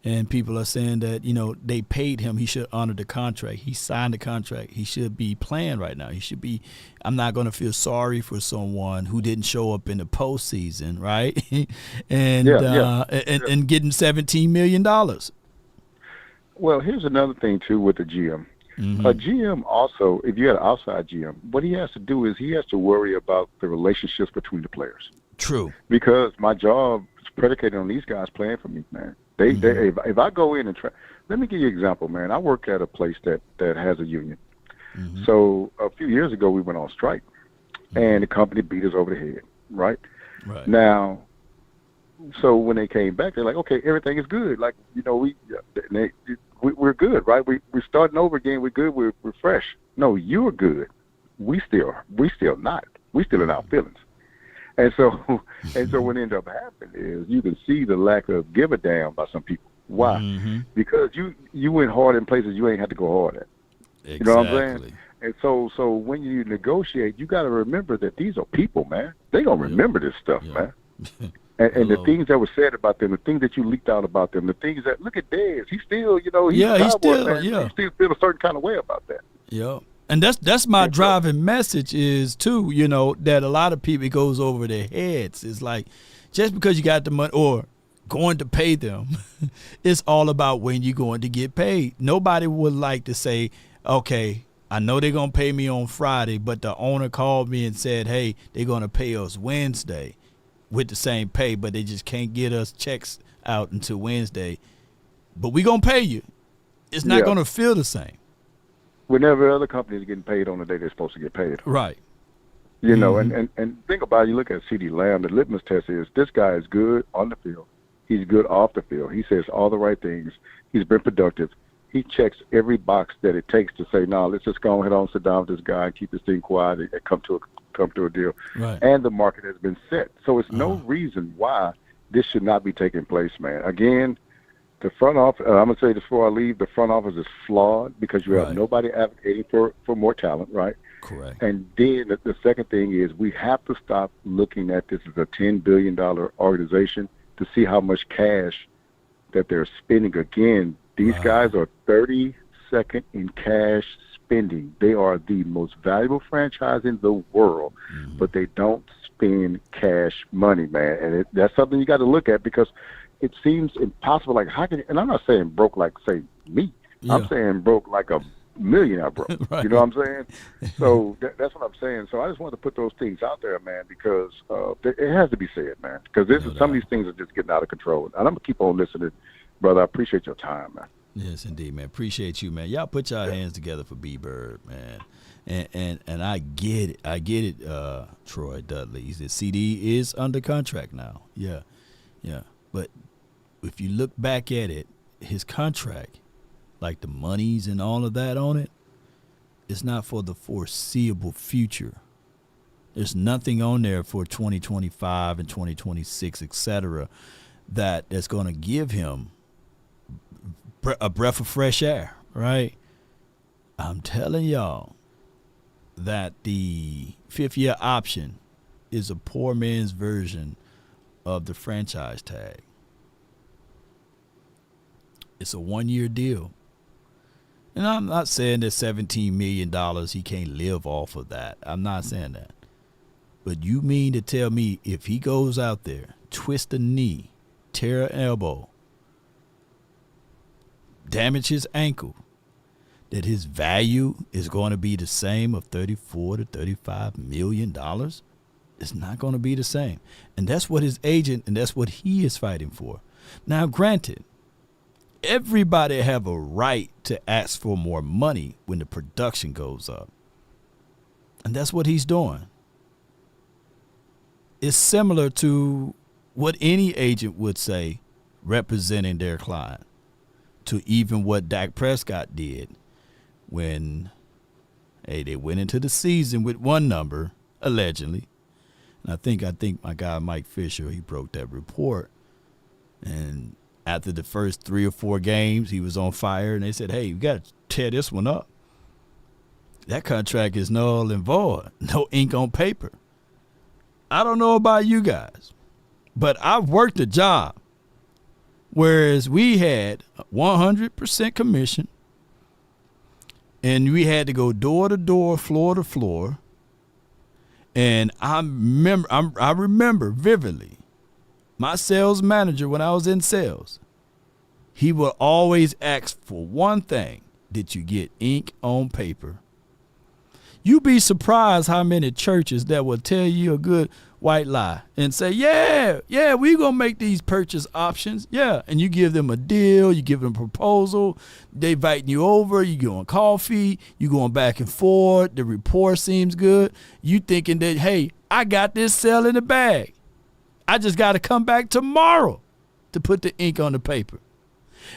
and people are saying that, they paid him. He should honor the contract. He signed the contract. He should be playing right now. He should be. I'm not going to feel sorry for someone who didn't show up in the postseason, right? and getting $17 million. Well, here's another thing, too, with the GM. Mm-hmm. A GM also, if you had an outside GM, what he has to do is he has to worry about the relationships between the players. True. Because my job is predicated on these guys playing for me, man. If I go in and try, let me give you an example, man. I work at a place that has a union. Mm-hmm. So a few years ago, we went on strike, and the company beat us over the head, right? Right. Now, so when they came back, they're like, okay, everything is good. Like, we're good, right? We're starting over again. We're good. We're fresh. No, you're good. We still not. We still in our feelings. And so what ended up happening is you can see the lack of give a damn by some people. Why? Mm-hmm. Because you went hard in places you ain't had to go hard at. Exactly. You know what I'm saying? And so when you negotiate, you got to remember that these are people, man. They gonna remember this stuff, man. And the things that were said about them, the things that you leaked out about them, the things that look at Dez, he's still, he's a Cowboy, man. He still feel a certain kind of way about that. Yeah. And that's my driving message is too, that a lot of people, it goes over their heads. It's like just because you got the money or going to pay them, it's all about when you're going to get paid. Nobody would like to say, okay, I know they're going to pay me on Friday, but the owner called me and said, hey, they're going to pay us Wednesday with the same pay, but they just can't get us checks out until Wednesday. But we're going to pay you. It's not going to feel the same. Whenever other companies are getting paid on the day they're supposed to get paid. Right. And think about it, you look at CeeDee Lamb, the litmus test is this guy is good on the field. He's good off the field. He says all the right things. He's been productive. He checks every box that it takes to say, no, let's just go ahead and sit down with this guy and keep this thing quiet and come to a deal. Right. And the market has been set. So it's no reason why this should not be taking place, man. Again, the front office, I'm going to say this before I leave, the front office is flawed because you have nobody advocating for more talent, right? Correct. And then the second thing is we have to stop looking at this as a $10 billion organization to see how much cash that they're spending. Again, these guys are 32nd in cash spending. They are the most valuable franchise in the world, but they don't spend cash money, man. And that's something you got to look at because it seems impossible. Like, how can, and I'm not saying broke like, say, me. Yeah. I'm saying broke like a millionaire broke. Right. You know what I'm saying? So that's what I'm saying. So I just wanted to put those things out there, man, because it has to be said, man, because some of these things are just getting out of control. And I'm going to keep on listening. Brother, I appreciate your time, man. Yes, indeed, man. Appreciate you, man. Y'all put y'all hands together for B-Bird, man. And I get it. I get it, Troy Dudley. He said CD is under contract now. Yeah. But if you look back at it, his contract, like the monies and all of that on it, it's not for the foreseeable future. There's nothing on there for 2025 and 2026, et cetera, that's going to give him a breath of fresh air, right? I'm telling y'all that the fifth-year option is a poor man's version of the franchise tag. It's a one-year deal. And I'm not saying that $17 million, he can't live off of that. I'm not saying that. But you mean to tell me if he goes out there, twist a knee, tear an elbow, damage his ankle, that his value is going to be the same of $34 to $35 million? It's not going to be the same. And that's what his agent and that's what he is fighting for. Now, granted, everybody have a right to ask for more money when the production goes up. And that's what he's doing. It's similar to what any agent would say representing their client, to even what Dak Prescott did when they went into the season with one number, allegedly. And I think my guy Mike Fisher, he broke that report. And after the first 3 or 4 games, he was on fire, and they said, hey, you got to tear this one up. That contract is null and void, no ink on paper. I don't know about you guys, but I've worked a job whereas we had 100% commission, and we had to go door to door, floor to floor. And I remember vividly, my sales manager, when I was in sales, he would always ask for one thing: did you get ink on paper? You'd be surprised how many churches that will tell you a good white lie and say, yeah, we're going to make these purchase options. Yeah. And you give them a deal, you give them a proposal, they inviting you over, you going coffee, you going back and forth, the report seems good. You thinking that, hey, I got this sale in the bag. I just got to come back tomorrow to put the ink on the paper.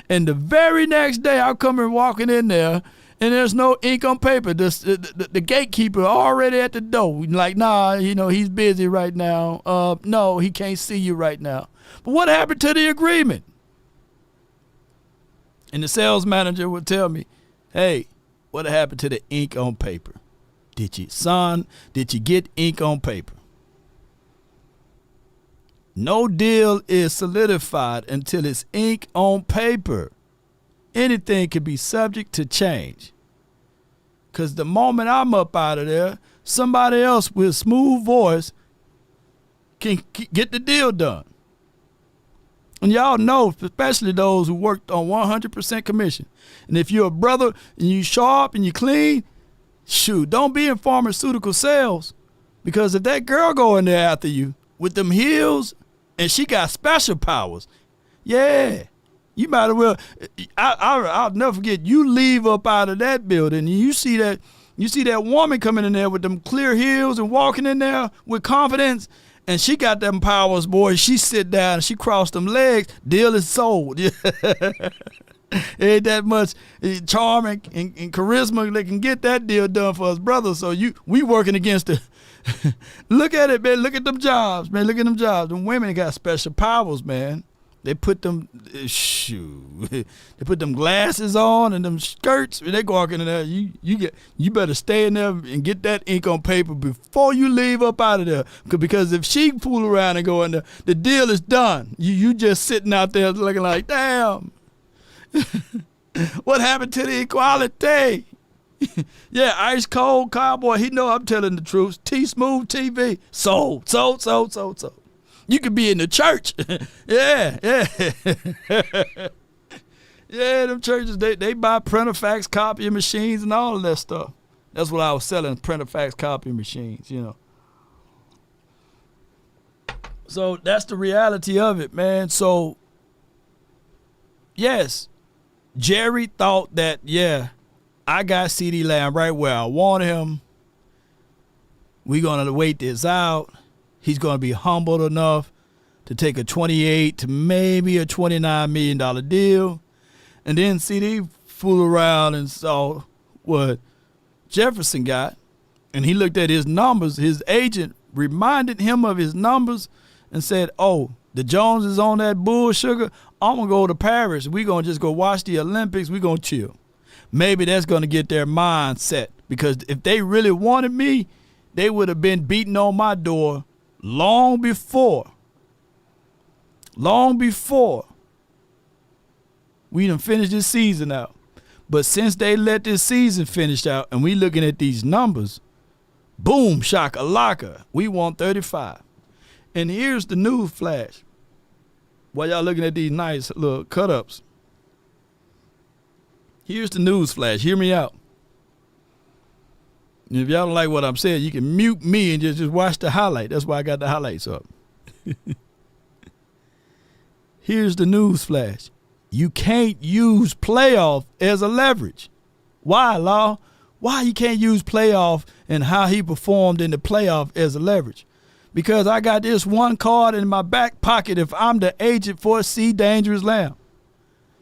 And the very next day, I'm coming walking in there, and there's no ink on paper. The gatekeeper already at the door. Like, nah, he's busy right now. No, he can't see you right now. But what happened to the agreement? And the sales manager would tell me, hey, what happened to the ink on paper? Did you get ink on paper? No deal is solidified until it's ink on paper. Anything can be subject to change. Because the moment I'm up out of there, somebody else with a smooth voice can get the deal done. And y'all know, especially those who worked on 100% commission. And if you're a brother and you sharp and you clean, shoot, don't be in pharmaceutical sales. Because if that girl go in there after you with them heels and she got special powers, yeah, you might as well. I'll never forget. You leave up out of that building and you see that woman coming in there with them clear heels and walking in there with confidence. And she got them powers, boy. She sit down and she crossed them legs. Deal is sold. Ain't that much charm and charisma that can get that deal done for us brothers. So we working against it. Look at it, man. Look at them jobs, man. Look at them jobs. Them women got special powers, man. They put them they put them glasses on and them skirts. When they go walking in there, you better stay in there and get that ink on paper before you leave up out of there. Because if she fool around and go in there, the deal is done. You just sitting out there looking like, damn. What happened to the equality? Yeah, ice cold cowboy. He know I'm telling the truth. T-Smooth TV. Sold. You could be in the church. Yeah. Yeah, them churches, they buy printer fax copying machines and all of that stuff. That's what I was selling, printer fax copying machines, So that's the reality of it, man. So, yes, Jerry thought that, yeah, I got CeeDee Lamb right where I want him. We're going to wait this out. He's going to be humbled enough to take a $28 to maybe a $29 million deal. And then CeeDee fooled around and saw what Jefferson got. And he looked at his numbers. His agent reminded him of his numbers and said, oh, the Jones is on that bull sugar. I'm going to go to Paris. We're going to just go watch the Olympics. We're going to chill. Maybe that's going to get their mindset. Because if they really wanted me, they would have been beating on my door long before we done finished this season out. But since they let this season finish out and we looking at these numbers, boom, shakalaka, we want 35. And here's the news flash. While y'all looking at these nice little cut-ups, here's the news flash. Hear me out. And if y'all don't like what I'm saying, you can mute me and just watch the highlight. That's why I got the highlights up. Here's the news flash. You can't use playoff as a leverage. Why, Law? Why you can't use playoff and how he performed in the playoff as a leverage? Because I got this one card in my back pocket if I'm the agent for CeeDee Lamb.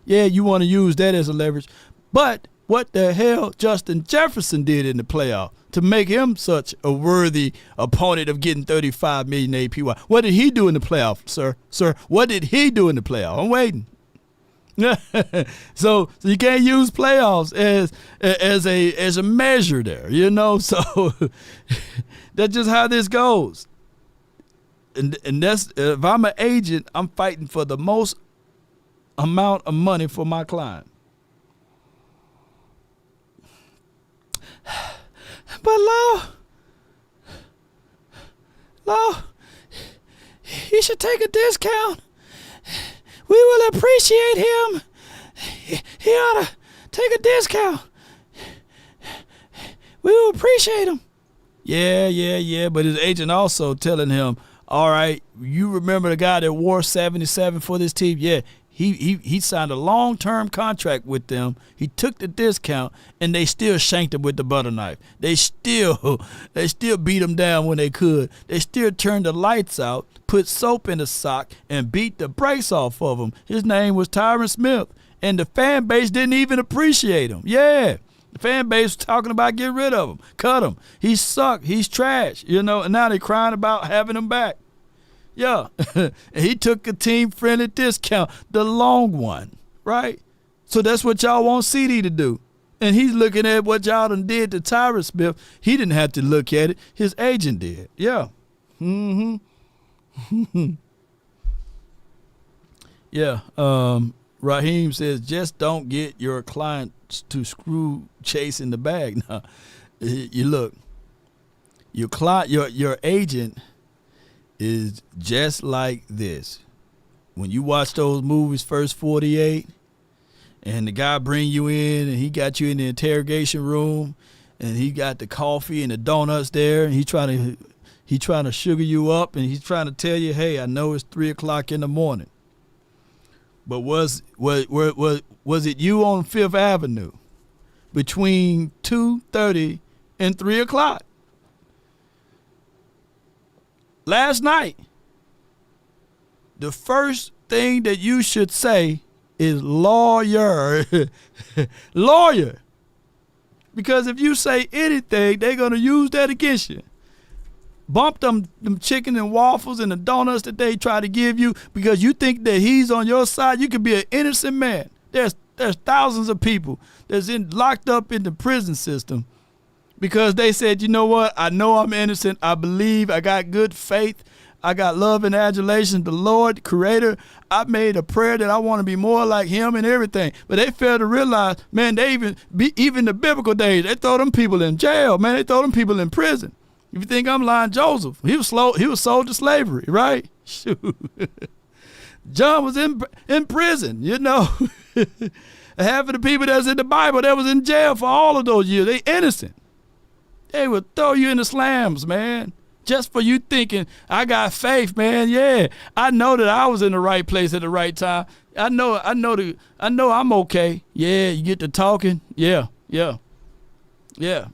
Yeah, you want to use that as a leverage. But what the hell Justin Jefferson did in the playoff to make him such a worthy opponent of getting $35 million APY? What did he do in the playoff, sir? Sir, what did he do in the playoff? I'm waiting. So you can't use playoffs as a measure there, So that's just how this goes. And that's, if I'm an agent, I'm fighting for the most amount of money for my client. But Law, he should take a discount. We will appreciate him. He ought to take a discount. We will appreciate him. Yeah. But his agent also telling him, all right, you remember the guy that wore 77 for this team? Yeah, he signed a long-term contract with them. He took the discount, and they still shanked him with the butter knife. They still beat him down when they could. They still turned the lights out, put soap in the sock, and beat the brakes off of him. His name was Tyron Smith, and the fan base didn't even appreciate him. Yeah, The fan base talking about get rid of him, cut him. He sucked. He's trash, and now they're crying about having him back. Yeah, and he took a team-friendly discount, the long one, right? So that's what y'all want CeeDee to do. And he's looking at what y'all done did to Tyron Smith. He didn't have to look at it. His agent did. Yeah. Yeah. Raheem says, just don't get your clients to screw chasing the bag. Now, you look, your client, your agent is just like this. When you watch those movies, First 48, and the guy bring you in and he got you in the interrogation room and he got the coffee and the donuts there and he trying to sugar you up and he's trying to tell you, hey, I know it's 3:00 in the morning. But was it you on Fifth Avenue between 2:30 and 3:00? Last night, the first thing that you should say is lawyer. Lawyer. Because if you say anything, they're going to use that against you. Bump them chicken and waffles and the donuts that they try to give you because you think that he's on your side. You could be an innocent man. There's thousands of people that's locked up in the prison system because they said, you know what, I know I'm innocent. I believe, I got good faith. I got love and adulation. The Lord, Creator, I made a prayer that I want to be more like Him and everything. But they failed to realize, man, even the biblical days, they throw them people in jail, man. They throw them people in prison. If you think I'm lying, Joseph, he was sold to slavery, right? Shoot. John was in prison, Half of the people that's in the Bible, that was in jail for all of those years. They innocent. They would throw you in the slams, man. Just for you thinking, I got faith, man. Yeah, I know that I was in the right place at the right time. I know I'm okay. Yeah, you get to talking. Yeah. You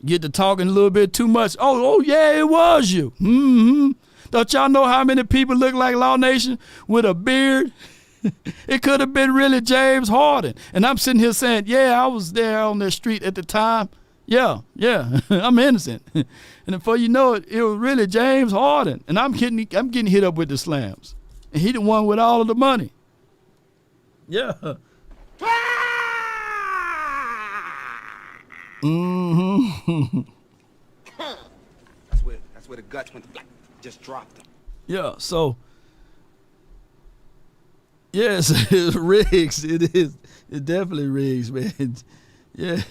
get to talking a little bit too much. Oh, yeah, it was you. Don't y'all know how many people look like Law Nation with a beard? It could have been really James Harden. And I'm sitting here saying, yeah, I was there on the street at the time. Yeah, I'm innocent. And before you know it, it was really James Harden. And I'm getting hit up with the slams. And he the one with all of the money. Yeah. That's where the guts went. Just dropped them. Yeah, so yes, it's rigs. It is. It definitely rigs, man. Yeah.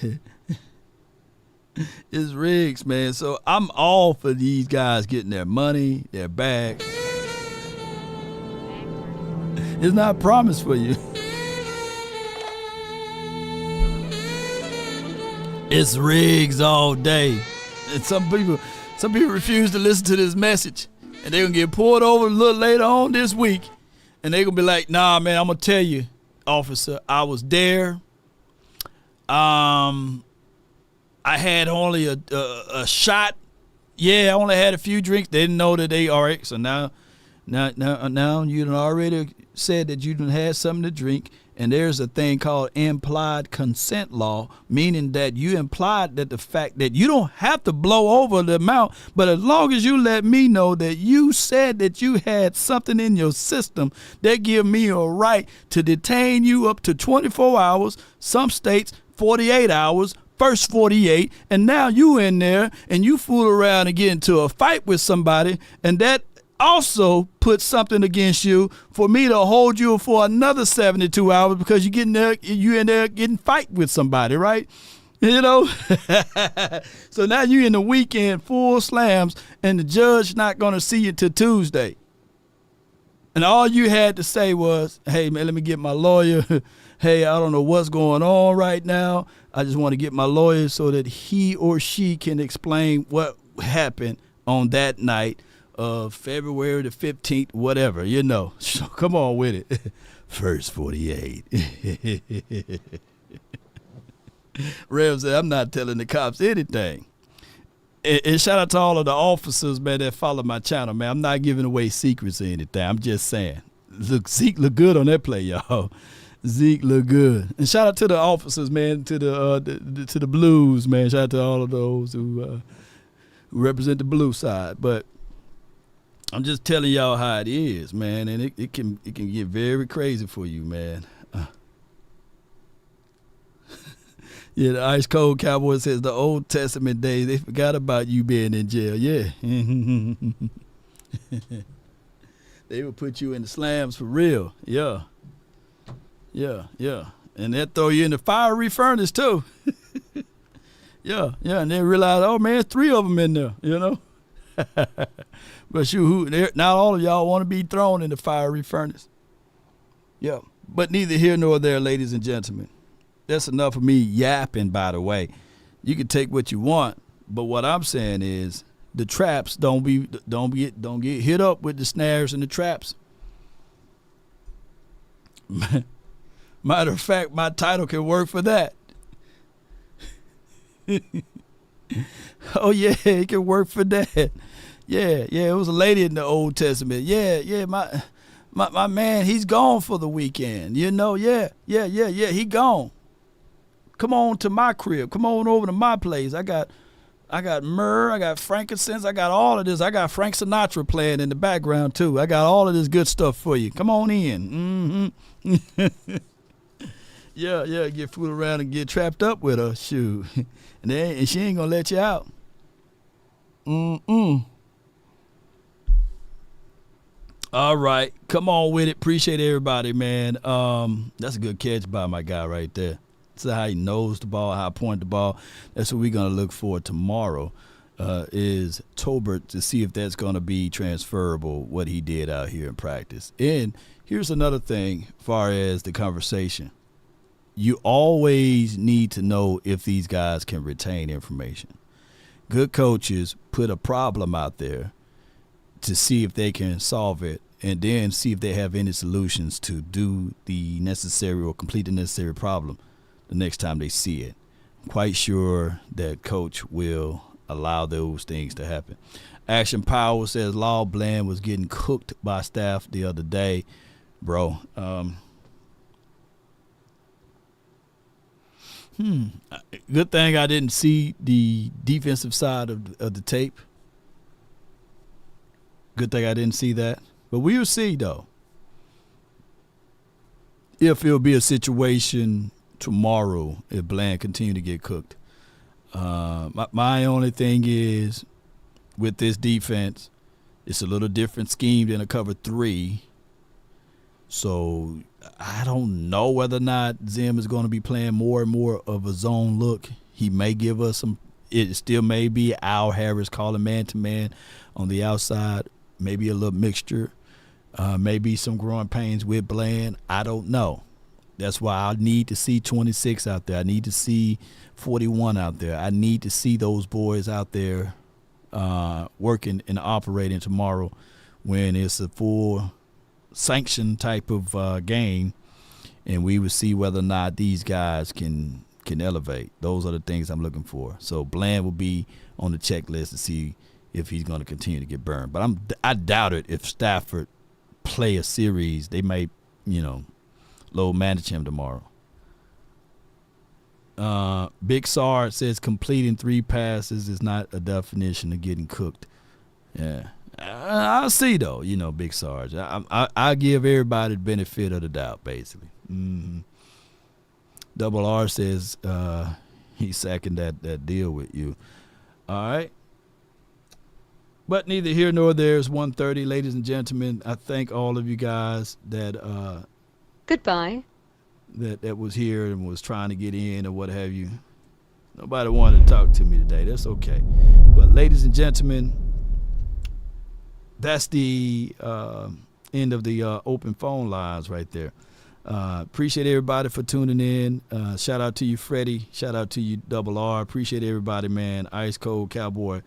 It's rigs, man. So I'm all for these guys getting their money, their bag. It's not promised for you. It's rigs all day. And some people refuse to listen to this message. And they're going to get pulled over a little later on this week. And they're going to be like, nah, man, I'm going to tell you, officer, I was there. I had only a shot. Yeah, I only had a few drinks. They didn't know that they all right. So now you done already said that you done had something to drink. And there's a thing called implied consent law, meaning that you implied that the fact that you don't have to blow over the amount, but as long as you let me know that you said that you had something in your system, that give me a right to detain you up to 24 hours, some states 48 hours, first 48, and now you in there and you fool around and get into a fight with somebody, and that also put something against you for me to hold you for another 72 hours because you in there getting fight with somebody, right? So now you in the weekend full slams and the judge not going to see you till Tuesday. And all you had to say was, hey, man, let me get my lawyer. Hey, I don't know what's going on right now. I just want to get my lawyer so that he or she can explain what happened on that night of February the 15th, whatever, So come on with it. First 48. Rev said, I'm not telling the cops anything. And shout out to all of the officers, man, that follow my channel, man. I'm not giving away secrets or anything. I'm just saying. Look, Zeke look good on that play, y'all. Zeke look good. And shout out to the officers, man, to the Blues, man. Shout out to all of those who represent the blue side. But I'm just telling y'all how it is, man, and it can get very crazy for you, man. Yeah, the ice cold Cowboy says the Old Testament days, they forgot about you being in jail. Yeah. They would put you in the slams for real. Yeah. Yeah. And they'll throw you in the fiery furnace too. Yeah. And they realize, oh man, 3 of them in there, you know. But shoot, not all of y'all want to be thrown in the fiery furnace. Yeah. But neither here nor there, ladies and gentlemen. That's enough of me yapping, by the way. You can take what you want, but what I'm saying is the traps don't get hit up with the snares and the traps. Matter of fact, my title can work for that. Oh yeah, it can work for that. Yeah, it was a lady in the Old Testament. Yeah, my man, he's gone for the weekend. You know, yeah, he gone. Come on to my crib. Come on over to my place. I got myrrh. I got frankincense. I got all of this. I got Frank Sinatra playing in the background too. I got all of this good stuff for you. Come on in. Mm-hmm. Yeah. Get fooled around and get trapped up with her. Shoot. And she ain't gonna let you out. All right. Come on with it. Appreciate everybody, man. That's a good catch by my guy right there. That's how he knows the ball, how he point the ball. That's what we're going to look for tomorrow is Tolbert to see if that's going to be transferable, what he did out here in practice. And here's another thing as far as the conversation. You always need to know if these guys can retain information. Good coaches put a problem out there to see if they can solve it and then see if they have any solutions to do the necessary or complete the necessary problem the next time they see it. I'm quite sure that coach will allow those things to happen. Action Power says Law Bland was getting cooked by staff the other day. Bro, good thing I didn't see the defensive side of the tape. Good thing I didn't see that. But we will see, though, if it'll be a situation tomorrow if Bland continue to get cooked. My only thing is with this defense, it's a little different scheme than a cover 3. So I don't know whether or not Zim is going to be playing more and more of a zone look. He may give us some. It still may be Al Harris calling man-to-man on the outside. Maybe a little mixture. Maybe some growing pains with Bland. I don't know. That's why I need to see 26 out there. I need to see 41 out there. I need to see those boys out there working and operating tomorrow when it's a full sanction type of game, and we will see whether or not these guys can elevate. Those are the things I'm looking for. So Bland will be on the checklist to see if he's going to continue to get burned. But I doubt it. If Stafford play a series, they may, low manage him tomorrow. Big Sard says completing 3 passes is not a definition of getting cooked. Yeah. I'll see, though, Big Sarge. I give everybody the benefit of the doubt, basically. Mm-hmm. Double R says he's sacking that deal with you. All right. But neither here nor there is 1:30. Ladies and gentlemen, I thank all of you guys that goodbye. That was here and was trying to get in or what have you. Nobody wanted to talk to me today. That's okay. But ladies and gentlemen, that's the end of the open phone lines right there. Appreciate everybody for tuning in. Shout out to you, Freddie. Shout out to you, Double R. Appreciate everybody, man. Ice Cold Cowboy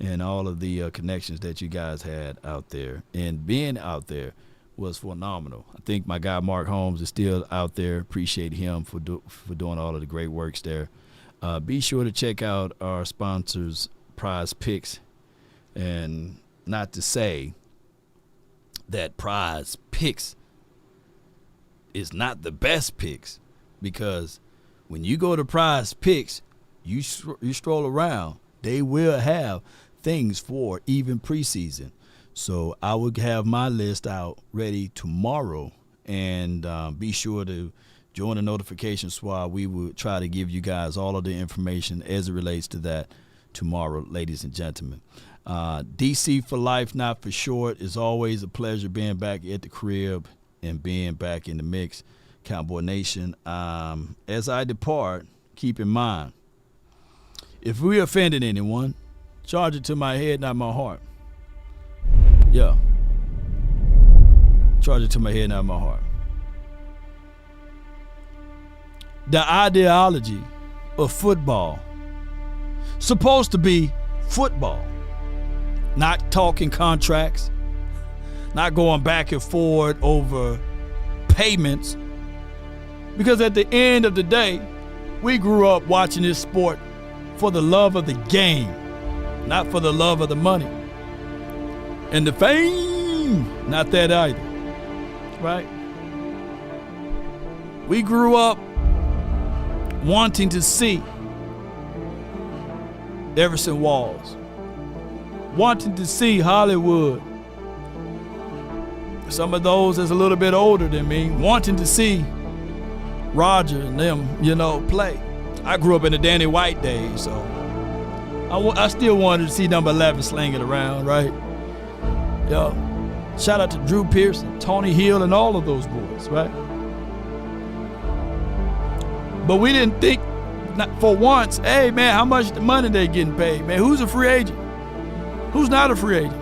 and all of the connections that you guys had out there. And being out there was phenomenal. I think my guy Mark Holmes is still out there. Appreciate him for doing all of the great works there. Be sure to check out our sponsors, PrizePicks. And not to say that PrizePicks is not the best picks, because when you go to PrizePicks, you stroll around, they will have things for even preseason. So I would have my list out ready tomorrow, and be sure to join the notification squad. We will try to give you guys all of the information as it relates to that tomorrow, ladies and gentlemen. DC for life, not for short. It's always a pleasure being back at the crib and being back in the mix. Cowboy Nation, as I depart, keep in mind, if we offended anyone, charge it to my head, not my heart. Yeah. Charge it to my head, not my heart. The ideology of football supposed to be football, not talking contracts, not going back and forth over payments, because at the end of the day, we grew up watching this sport for the love of the game, not for the love of the money. And the fame, not that either, right? We grew up wanting to see Everson Walls, wanting to see Hollywood. Some of those that's a little bit older than me, wanting to see Roger and them, play. I grew up in the Danny White days, so I still wanted to see number 11 sling it around, right? Yo, shout out to Drew Pearson, Tony Hill, and all of those boys, right? But we didn't think, not for once, hey, man, how much the money they getting paid, man? Who's a free agent? Who's not a free agent,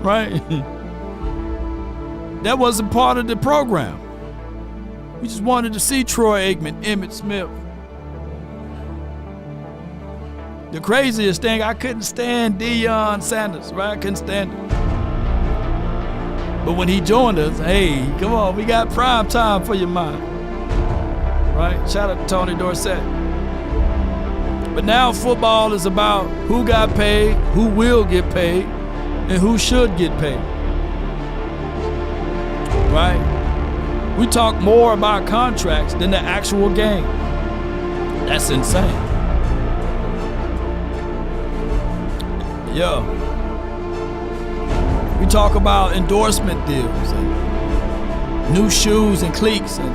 right? That wasn't part of the program. We just wanted to see Troy Aikman, Emmitt Smith. The craziest thing, I couldn't stand Deion Sanders, right? I couldn't stand him. But when he joined us, hey, come on, we got prime time for your mind. Right? Shout out to Tony Dorsett. But now football is about who got paid, who will get paid, and who should get paid. Right? We talk more about contracts than the actual game. That's insane. Yeah. We talk about endorsement deals and new shoes and cleats and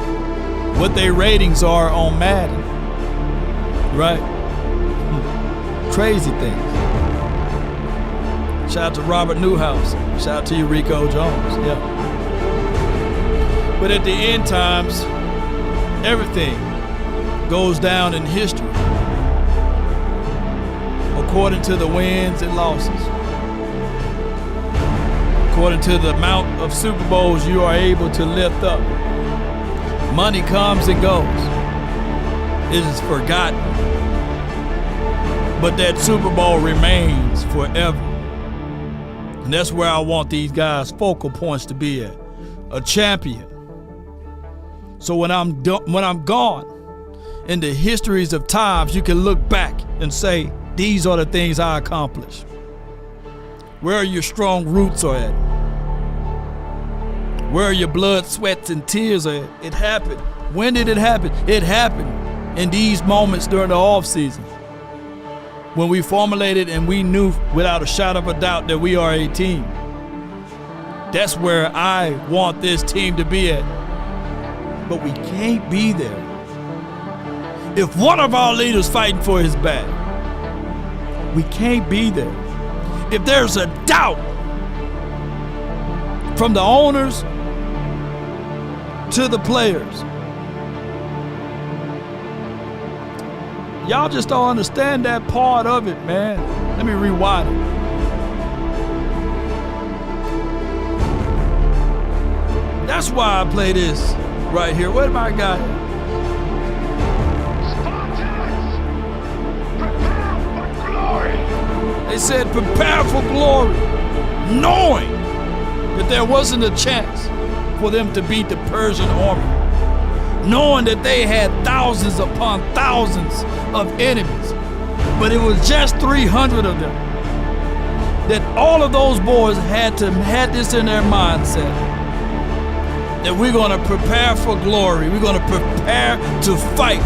what their ratings are on Madden. Right? Crazy things. Shout out to Robert Newhouse. Shout out to you, Rico Jones. Yeah. But at the end times, everything goes down in history according to the wins and losses, according to the amount of Super Bowls you are able to lift up. Money comes and goes. It is forgotten. But that Super Bowl remains forever. And that's where I want these guys' focal points to be at. A champion. So when I'm gone, in the histories of times, you can look back and say, these are the things I accomplished. Where your strong roots are at. Where your blood, sweats, and tears are at. It happened. When did it happen? It happened in these moments during the off season. When we formulated and we knew without a shadow of a doubt that we are a team. That's where I want this team to be at. But we can't be there if one of our leaders fighting for his bag. We can't be there if there's a doubt from the owners to the players. Y'all just don't understand that part of it, man. Let me rewind it. That's why I play this right here. Where my guy? Prepare for glory. They said prepare for glory, knowing that there wasn't a chance for them to beat the Persian army, knowing that they had thousands upon thousands of enemies, but it was just 300 of them. That all of those boys had this in their mindset. that we're going to prepare for glory. We're going to prepare to fight.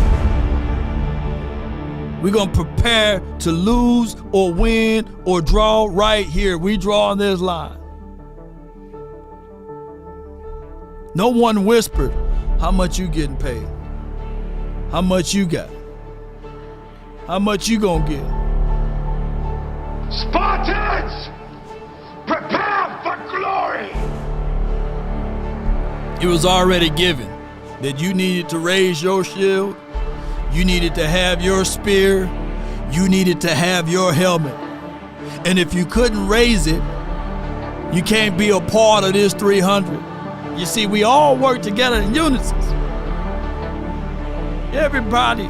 We're going to prepare to lose or win or draw right here. We draw on this line. No one whispered how much you getting paid. How much you got. How much you going to get. Spartans, prepare for glory. It was already given that you needed to raise your shield. You needed to have your spear. You needed to have your helmet. And if you couldn't raise it, you can't be a part of this 300. You see, we all work together in unison. Everybody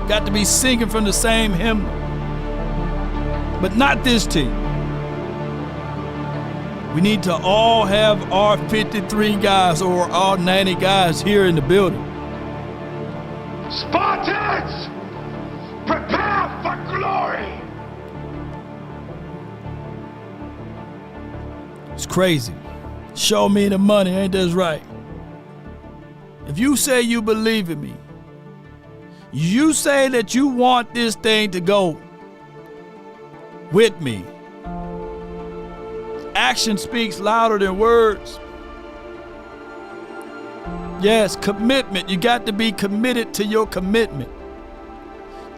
got to be singing from the same hymn. But not this team. We need to all have our 53 guys or our 90 guys here in the building. Spartans, prepare for glory. It's crazy. Show me the money, ain't that right? If you say you believe in me, you say that you want this thing to go with me. Action speaks louder than words. Yes, commitment. You got to be committed to your commitment.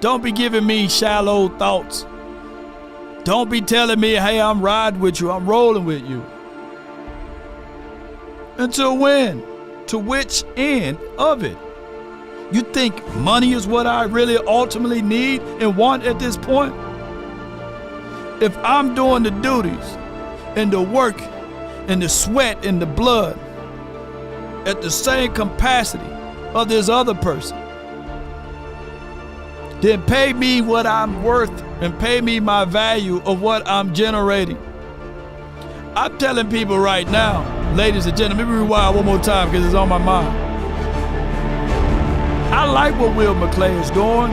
Don't be giving me shallow thoughts. Don't be telling me, hey, I'm riding with you, I'm rolling with you. Until when? To which end of it? You think money is what I really ultimately need and want at this point? If I'm doing the duties and the work and the sweat and the blood at the same capacity of this other person, then pay me what I'm worth and pay me my value of what I'm generating. I'm telling people right now, ladies and gentlemen, let me rewind one more time because it's on my mind. I like what Will McClay is doing.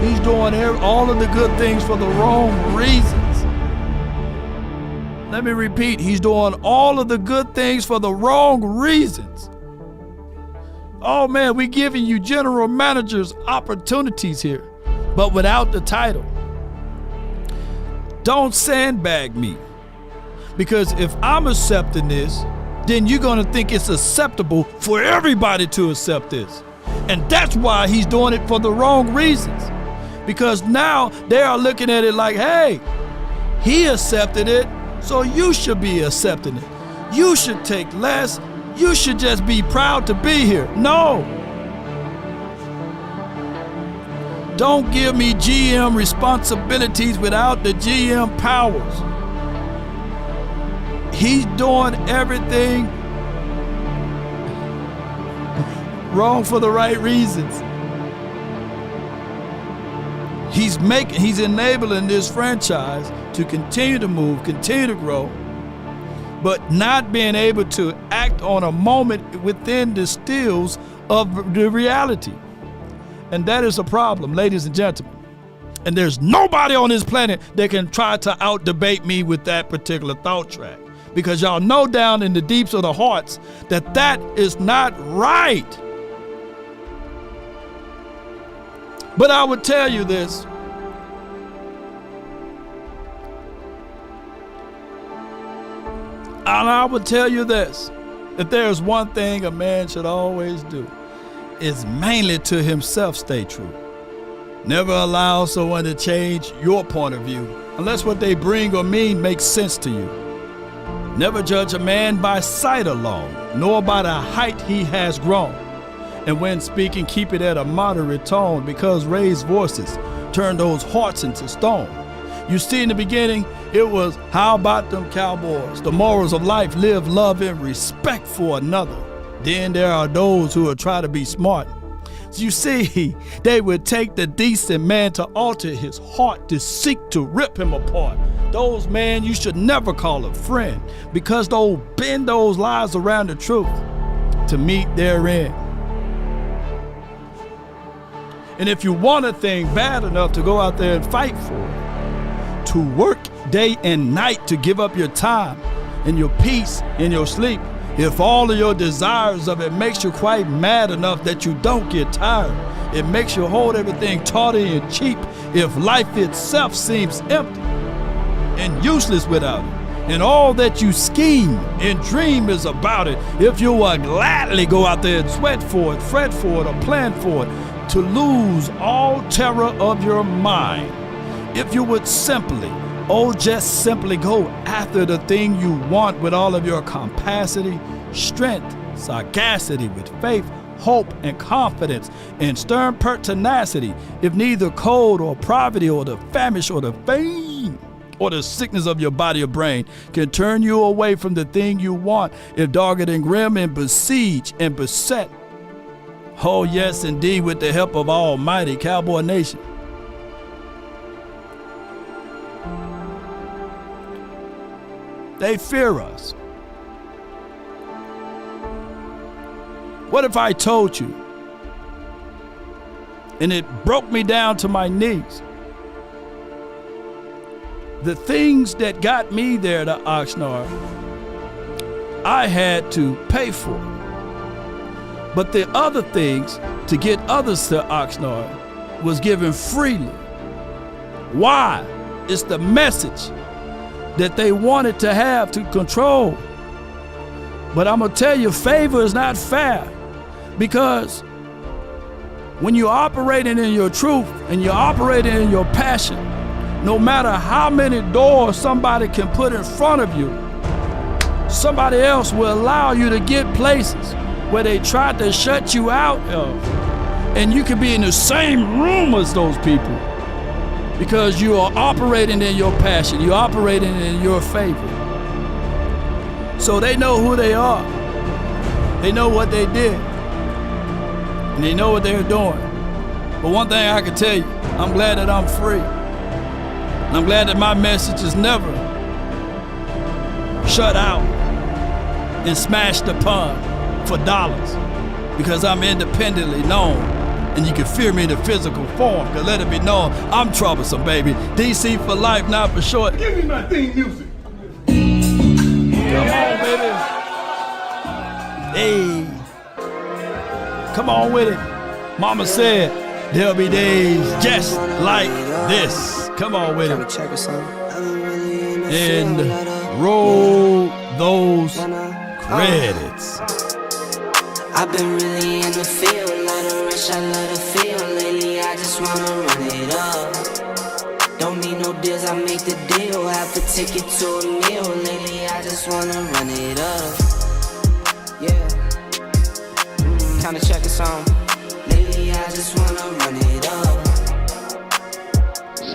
He's doing all of the good things for the wrong reasons. Let me repeat, he's doing all of the good things for the wrong reasons. Oh man, we're giving you general managers opportunities here, but without the title. Don't sandbag me. Because if I'm accepting this, then you're going to think it's acceptable for everybody to accept this. And that's why he's doing it for the wrong reasons. Because now they are looking at it like, hey, he accepted it, so you should be accepting it. You should take less. You should just be proud to be here. No. Don't give me GM responsibilities without the GM powers. He's doing everything wrong for the right reasons. He's enabling this franchise to continue to move, continue to grow, but not being able to act on a moment within the stills of the reality. And that is a problem, ladies and gentlemen. And there's nobody on this planet that can try to out-debate me with that particular thought track. Because y'all know down in the deeps of the hearts that that is not right. But I would tell you this. And I would tell you this. If there's one thing a man should always do, is mainly to himself stay true. Never allow someone to change your point of view unless what they bring or mean makes sense to you. Never judge a man by sight alone, nor by the height he has grown. And when speaking, keep it at a moderate tone, because raised voices turn those hearts into stone. You see, in the beginning, it was, how about them Cowboys? The morals of life: live, love, and respect for another. Then there are those who will try to be smart. You see, they would take the decent man to alter his heart, to seek to rip him apart. Those men you should never call a friend, because they'll bend those lies around the truth to meet their end. And if you want a thing bad enough to go out there and fight for it, to work day and night to give up your time and your peace and your sleep If all of your desires of it makes you quite mad enough that you don't get tired, it makes you hold everything tawdry and cheap. If life itself seems empty and useless without it, and all that you scheme and dream is about it, if you will gladly go out there and sweat for it, fret for it, or plan for it, to lose all terror of your mind, if you would simply, just simply go after the thing you want with all of your capacity, strength, sagacity, with faith, hope, and confidence, and stern pertinacity, if neither cold or poverty or the famish or the fame or the sickness of your body or brain can turn you away from the thing you want, if dogged and grim and besieged and beset, oh yes, indeed, with the help of Almighty Cowboy Nation. They fear us. What if I told you, and it broke me down to my knees, the things that got me there to Oxnard, I had to pay for. But the other things to get others to Oxnard was given freely. Why? It's the message that they wanted to have to control. But I'm gonna tell you, favor is not fair, because when you're operating in your truth and you're operating in your passion, no matter how many doors somebody can put in front of you, somebody else will allow you to get places where they tried to shut you out of. And you can be in the same room as those people because you are operating in your passion, you're operating in your favor. So they know who they are. They know what they did. And they know what they're doing. But one thing I can tell you, I'm glad that I'm free. And I'm glad that my message is never shut out and smashed upon for dollars, because I'm independently known, and you can fear me in the physical form, because let it be known, I'm troublesome, baby. DC for life, not for short. Give me my theme music. Come on, baby. Hey. Come on with it. Mama said there'll be days just like this. Come on with it. And roll those credits. I've been really in the field, lot of rush, I love the feel. Lately I just wanna run it up. Don't need no deals, I make the deal. Half a ticket to a meal. Lately I just wanna run it up. Yeah. Kinda check a song. Lately I just wanna run it up.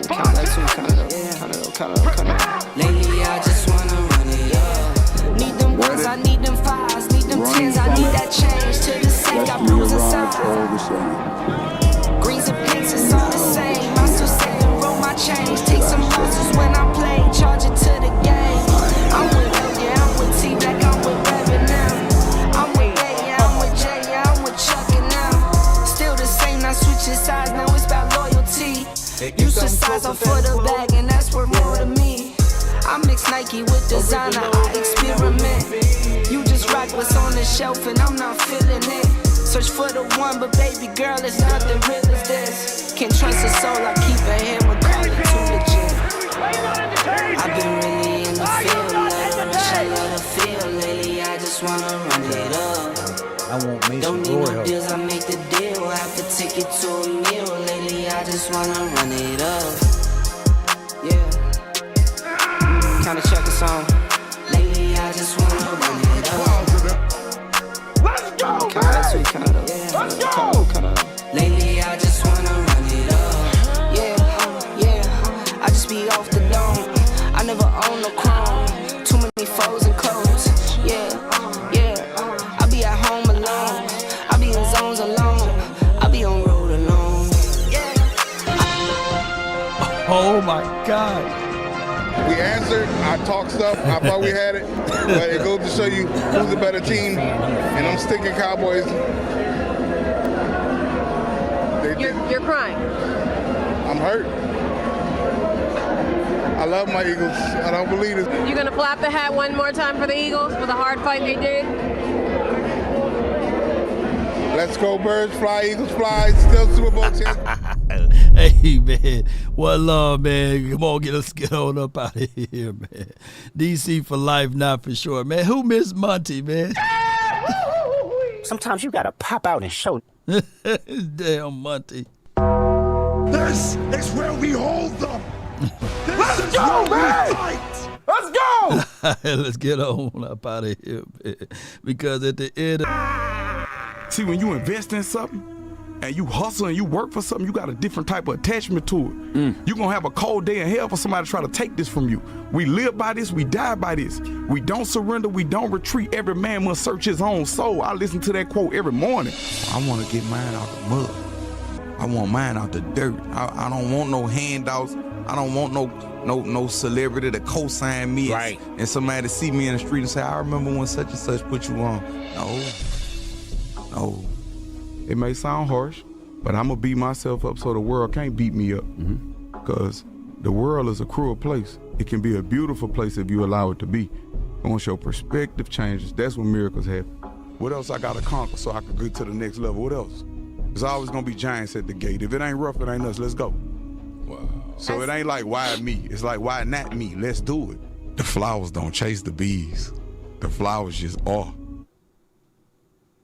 Count that too, count it up, count it up, count it up, count it up. Lately I just wanna run it up. Need them ones, I need them fives, need them tens, I need that change. To the sink, I bruise inside. Greens and pinks, it's all the same. I still say and roll my change. Take some losses when I play, charge it to the game. I'm with L, yeah, I'm with T-Black, I'm with Reverend now. I'm with A, yeah, I'm with J, yeah, I'm with Chuck and now. Still the same, not switching sides, now it's about loyalty. Used to size off for the bag, and that's worth more to me. I mix Nike with designer, I experiment. You just rock what's on the shelf, and I'm not feeling it. Search for the one, but baby girl, it's nothing real as this. Can't trust a soul, I keep a hammer, call it too legit. I've been really in the field, love the rush, I love the feel. Lately, I just wanna run it up. Don't need no deals, I make the deal. Half a ticket to a meal. Lately, I just wanna run it up. Yeah. Kinda check a song. Lately, I just wanna run it up. Let's go, Let's go. Lately, I just wanna run it up. Yeah. I just be off the dome. I never own no chrome. Too many foes and clothes. Yeah. I be at home alone. I be in zones alone. I be on road alone. Yeah. Oh my God. We answered, I talked stuff, I thought we had it, but it goes to show you who's the better team, and I'm sticking Cowboys. You're crying. I'm hurt. I love my Eagles. I don't believe it. You gonna flap the hat one more time for the Eagles for the hard fight they did? Let's go, birds fly, eagles fly. Still Super Bowl champion. Hey, man. One love, man. Come on, let's get on up out of here, man. DC for life, not for sure. Man, who missed Monty, man? Sometimes you got to pop out and show. Damn, Monty. This is where we hold them. Let's go, man! Let's go! Let's get on up out of here, man. Because at the end of... See, when you invest in something and you hustle and you work for something, you got a different type of attachment to it. You're going to have a cold day in hell for somebody to try to take this from you. We live by this, we die by this. We don't surrender, we don't retreat. Every man must search his own soul. I listen to that quote every morning. I want to get mine out the mud. I want mine out the dirt. I don't want no handouts. I don't want no celebrity to co-sign me and somebody to see me in the street and say, I remember when such and such put you on. No. It may sound harsh, but I'm going to beat myself up so the world can't beat me up. Because the world is a cruel place. It can be a beautiful place if you allow it to be. Once your perspective changes, that's when miracles happen. What else I got to conquer so I can get to the next level? What else? There's always going to be giants at the gate. If it ain't rough, it ain't us. Let's go. Wow. So it ain't like, why me? It's like, why not me? Let's do it. The flowers don't chase the bees. The flowers just are.